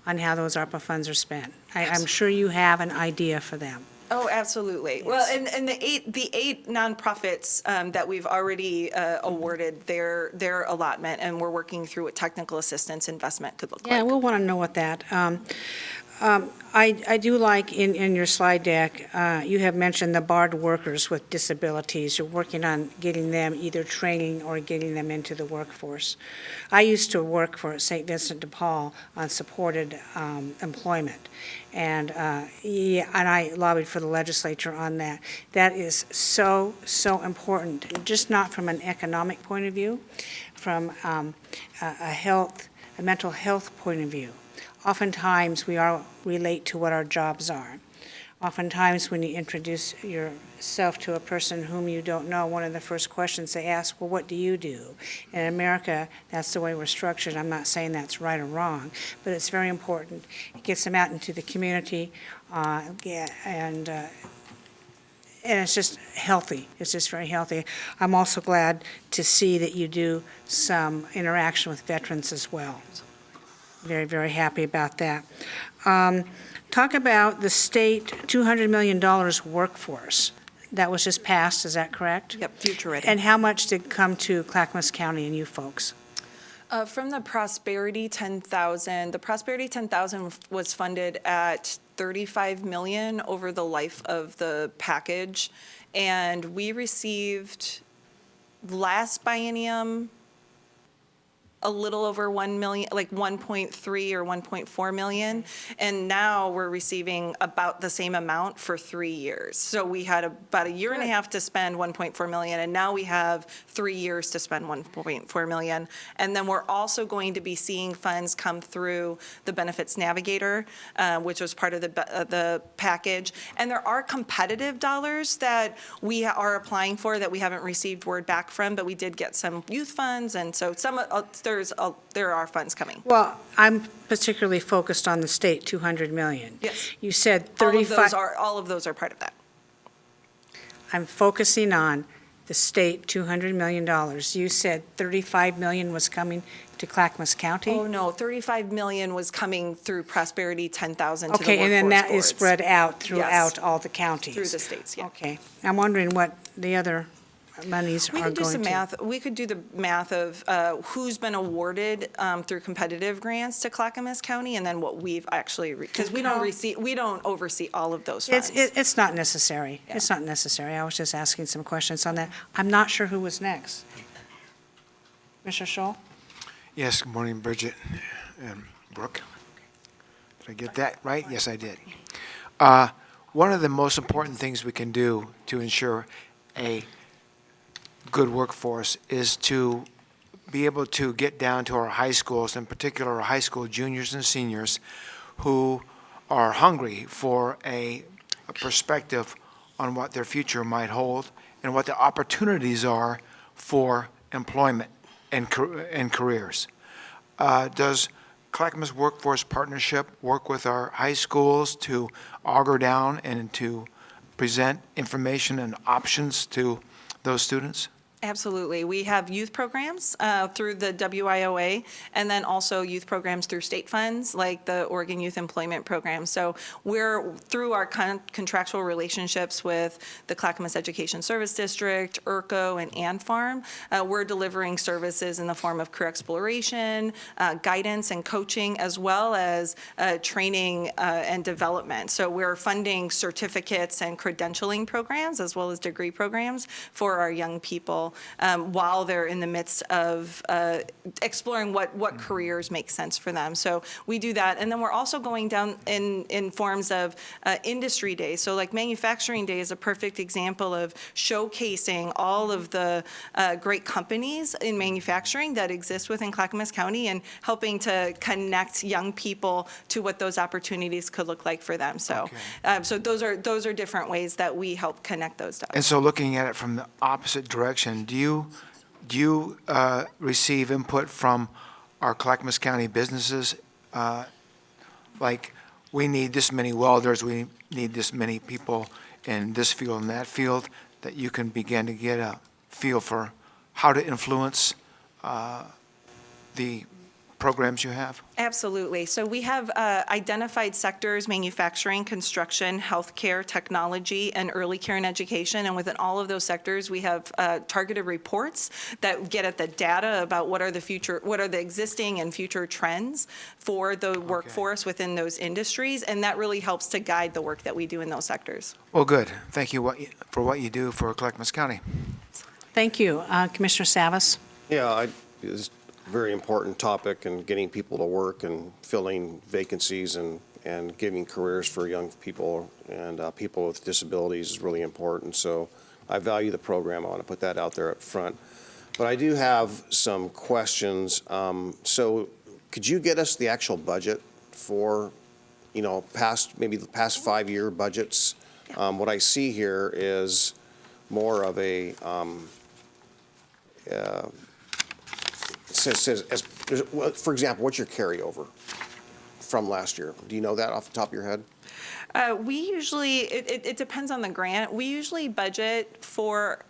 on how those ARPA funds are spent. I'm sure you have an idea for them. Oh, absolutely. Well, and the eight nonprofits that we've already awarded their allotment, and we're working through what technical assistance investment could look like. Yeah, we'll want to know what that. I do like in your slide deck, you have mentioned the barred workers with disabilities. You're working on getting them either training or getting them into the workforce. I used to work for St. Vincent de Paul on supported employment. And and I lobbied for the legislature on that. That is so important, just not from an economic point of view, from a mental health point of view. Oftentimes, we all relate to what our jobs are. Oftentimes, when you introduce yourself to a person whom you don't know, one of the first questions they ask, well, what do you do? In America, that's the way we're structured. I'm not saying that's right or wrong, but it's very important. It gets them out into the community, and it's just healthy. It's just very healthy. I'm also glad to see that you do some interaction with veterans as well. Very, very happy about that. Talk about the state $200 million workforce. That was just passed, is that correct? Yep, Future Ready. And how much did come to Clackamas County and you folks? From the Prosperity 10,000, the Prosperity 10,000 was funded at $35 million over the life of the package. And we received last biennium a little over 1 million, like 1.3 or 1.4 million. And now we're receiving about the same amount for 3 years. So we had about a year and a half to spend 1.4 million, and now we have 3 years to spend 1.4 million. And then we're also going to be seeing funds come through the Benefits Navigator, which was part of the package. And there are competitive dollars that we are applying for that we haven't received word back from, but we did get some youth funds, and so there are funds coming. Well, I'm particularly focused on the state, 200 million. Yes. You said 35. All of those are part of that. I'm focusing on the state, $200 million. You said 35 million was coming to Clackamas County? Oh, no, 35 million was coming through Prosperity 10,000 to the workforce Okay, and then that is boards. spread out throughout Yes. all the counties? Through the states, yeah. Okay. I'm wondering what the other monies are We going could do some to. math. We could do the math of who's been awarded through competitive grants to Clackamas County, and then what we've actually, because we don't oversee all of those funds. It's not necessary. It's not necessary. I was just asking some questions on that. I'm not sure who was next. Mr. Scholl? Yes, good morning, Bridget and Brooke. Did I get that right? Yes, I did. One of the most important things we can do to ensure a good workforce is to be able to get down to our high schools, in particular our high school juniors and seniors, who are hungry for a perspective on what their future might hold and what the opportunities are for employment and careers. Does Clackamas Workforce Partnership work with our high schools to auger down and to present information and options to those students? Absolutely. We have youth programs through the WIOA, and then also youth programs through state funds, like the Oregon Youth Employment Program. So we're, through our contractual relationships with the Clackamas Education Service District, ERCO, and ANFARM, we're delivering services in the form of career exploration, guidance and coaching, as well as training and development. So we're funding certificates and credentialing programs, as well as degree programs for our young people. skill while they're in the midst of exploring what careers make sense for them. So we do that. And then we're also going down in forms of industry days. So like Manufacturing Day is a perfect example of showcasing all of the great companies in manufacturing that exist within Clackamas County and helping to connect young people to what those opportunities could look like for them. So, so those are different ways that we help connect those dots. And so looking at it from the opposite direction, do you receive input from our Clackamas County businesses? Like, we need this many welders, we need this many people in this field and that field, that you can begin to get a feel for how to influence the programs you have? Absolutely. So we have identified sectors: manufacturing, construction, healthcare, technology, and early care and education. And within all of those sectors, we have targeted reports that get at the data about what are the existing and future trends for the workforce within those industries. And that really helps to guide the work that we do in those sectors. Well, good. Thank you for what you do for Clackamas County. Thank you. Commissioner Savas? Yeah, it's a very important topic, and getting people to work and filling vacancies and giving careers for young people and people with disabilities is really important. So I value the program. I want to put that out there up front. But I do have some questions. So could you get us the actual budget for, maybe the past 5-year budgets? What I see here is more of a, for example, what's your carryover from last year? Do you know that off the top of your head? We usually, it depends on the grant. We usually budget for,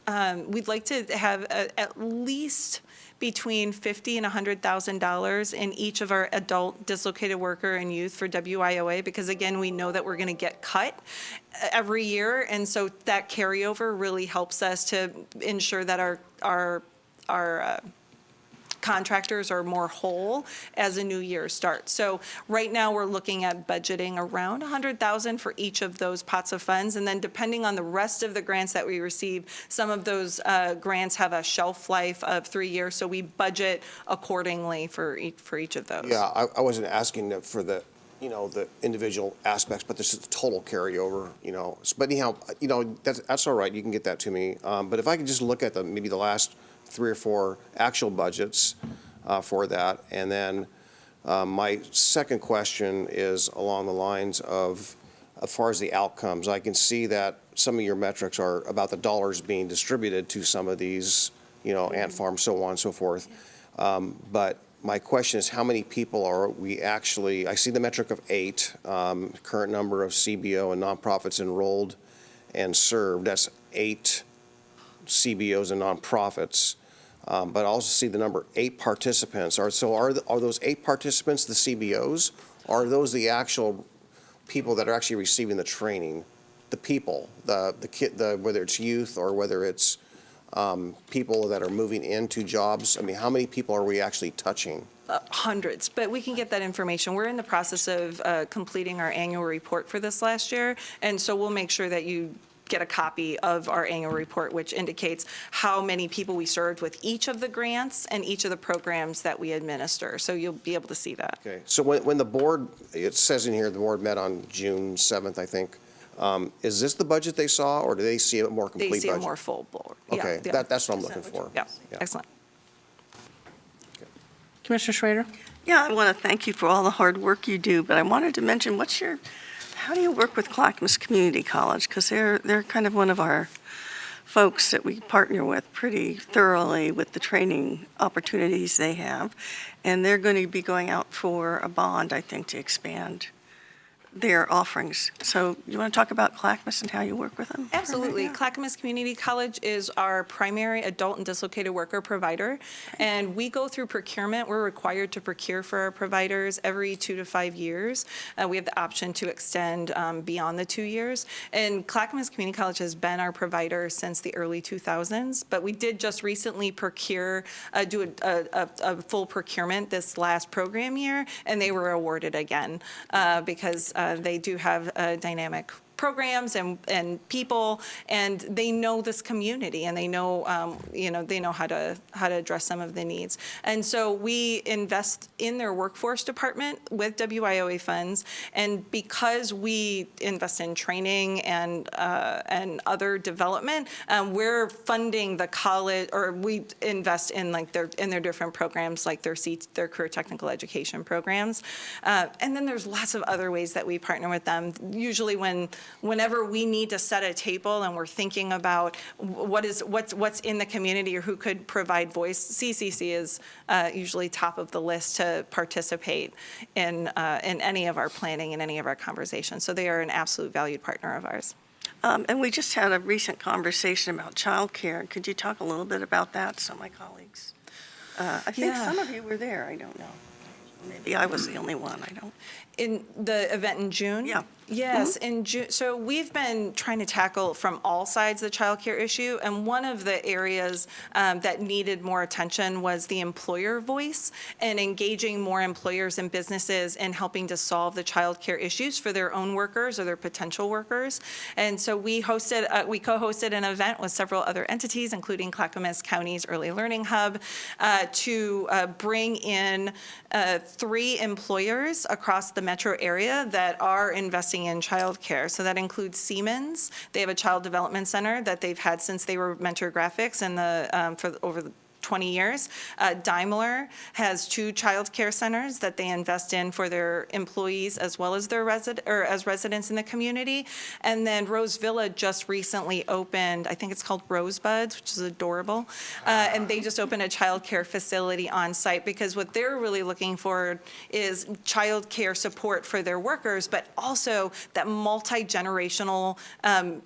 we'd like to have at least between $50,000 and $100,000 in each of our adult dislocated worker and youth for WIOA, because again, we know that we're going to get cut every year. And so that carryover really helps us to ensure that our contractors are more whole as a new year starts. So right now we're looking at budgeting around $100,000 for each of those pots of funds, and then depending on the rest of the grants that we receive, some of those grants have a shelf life of 3 years, so we budget accordingly for each of those. Yeah, I wasn't asking for the individual aspects, but this is the total carryover, But anyhow, that's all right. You can get that to me. But if I could just look at maybe the last 3 or 4 actual budgets for that. And then my second question is along the lines of, as far as the outcomes, I can see that some of your metrics are about the dollars being distributed to some of these, ant farms, so on and so forth. But my question is, how many people are we actually, I see the metric of 8, current number of CBO and nonprofits enrolled and served. That's 8 CBOs and nonprofits. But I also see the number 8 participants. Are those 8 participants the CBOs? Or are those the actual people that are actually receiving the training? The people, whether it's youth or whether it's people that are moving into jobs? I mean, how many people are we actually touching? Hundreds, but we can get that information. We're in the process of completing our annual report for this last year, and so we'll make sure that you get a copy of our annual report, which indicates how many people we served with each of the grants and each of the programs that we administer. So you'll be able to see that. Okay, so when the board, it says in here the board met on June 7th, I think. Is this the budget they saw, or do they see a more complete budget? They see a more full board. Okay, Yeah. that's what I'm looking for. Yeah, excellent. Commissioner Schrader? Yeah, I want to thank you for all the hard work you do, but I wanted to mention, how do you work with Clackamas Community College? Because they're kind of one of our folks that we partner with pretty thoroughly with the training opportunities they have. And they're going to be going out for a bond, I think, to expand their offerings. So you want to talk about Clackamas and how you work with them? Absolutely. Clackamas Community College is our primary adult and dislocated worker provider, and we go through procurement. We're required to procure for our providers every 2 to 5 years. We have the option to extend beyond the 2 years, and Clackamas Community College has been our provider since the early 2000s, but we did just recently do a full procurement this last program year, and they were awarded again because they do have a dynamic programs and people, and they know this community, and they know, they know how to address some of the needs. And so we invest in their workforce department with WIOA funds, and because we invest in training and other development, we're funding the college, or we invest in like their different programs, like their career technical education programs. And then there's lots of other ways that we partner with them. Usually whenever we need to set a table and we're thinking about what's in the community or who could provide voice, CCC is usually top of the list to participate in any of our planning and any of our conversations. So they are an absolute valued partner of ours. And we just had a recent conversation about childcare. Could you talk a little bit about that, some of my colleagues? I think some of you were there, I don't know. Maybe I was the only one, I don't. In the event in June? Yeah. Yes, in June. So we've been trying to tackle from all sides the childcare issue, and one of the areas that needed more attention was the employer voice and engaging more employers and businesses in helping to solve the childcare issues for their own workers or their potential workers. And so we co-hosted an event with several other entities, including Clackamas County's Early Learning Hub, to bring in 3 employers across the metro area that are investing in childcare. So that includes Siemens. They have a child development center that they've had since they were Mentor Graphics for over 20 years. Daimler has 2 child care centers that they invest in for their employees as well as their as residents in the community. And then Rose Villa just recently opened, I think it's called Rosebuds, which is adorable. And they just opened a child care facility on site, because what they're really looking for is child care support for their workers, but also that multi-generational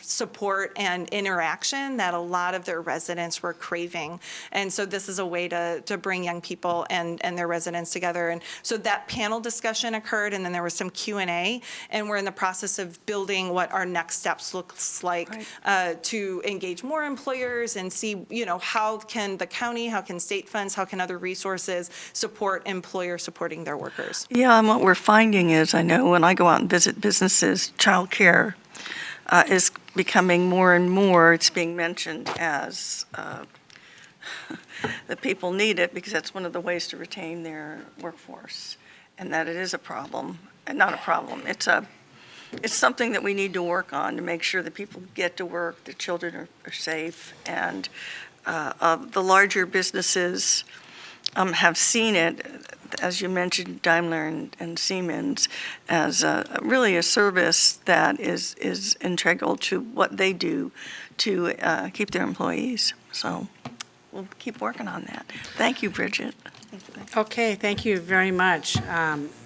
support and interaction that a lot of their residents were craving. And so this is a way to bring young people and their residents together. And so that panel discussion occurred, and then there was some Q&A, and we're in the process of building what our next steps looks like to engage more employers and see, how can the county, how can state funds, how can other resources support employers supporting their workers. Yeah, and what we're finding is, I know when I go out and visit businesses, childcare is becoming more and more, it's being mentioned as that people need it because that's one of the ways to retain their workforce, and that it is a problem, and not a problem. It's something that we need to work on to make sure that people get to work, the children are safe, and the larger businesses have seen it, as you mentioned, Daimler and Siemens, as really a service that is integral to what they do to keep their employees. So we'll keep working on that. Thank you, Bridget. Okay, thank you very much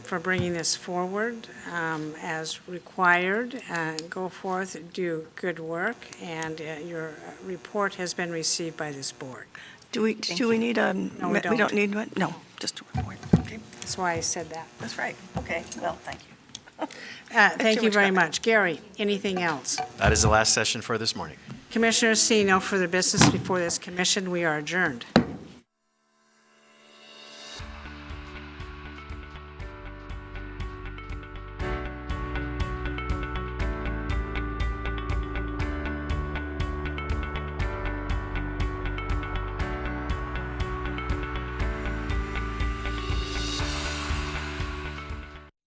for bringing this forward as required. Go forth, do good work, and your report has been received by this board. Do we need a? No, we don't. We don't need one? No, just a report. Okay. That's why I said that. That's right. Okay, well, thank you. Thank you very much. Gary, anything else? That is the last session for this morning. Commissioners, seeing no further business before this commission, we are adjourned.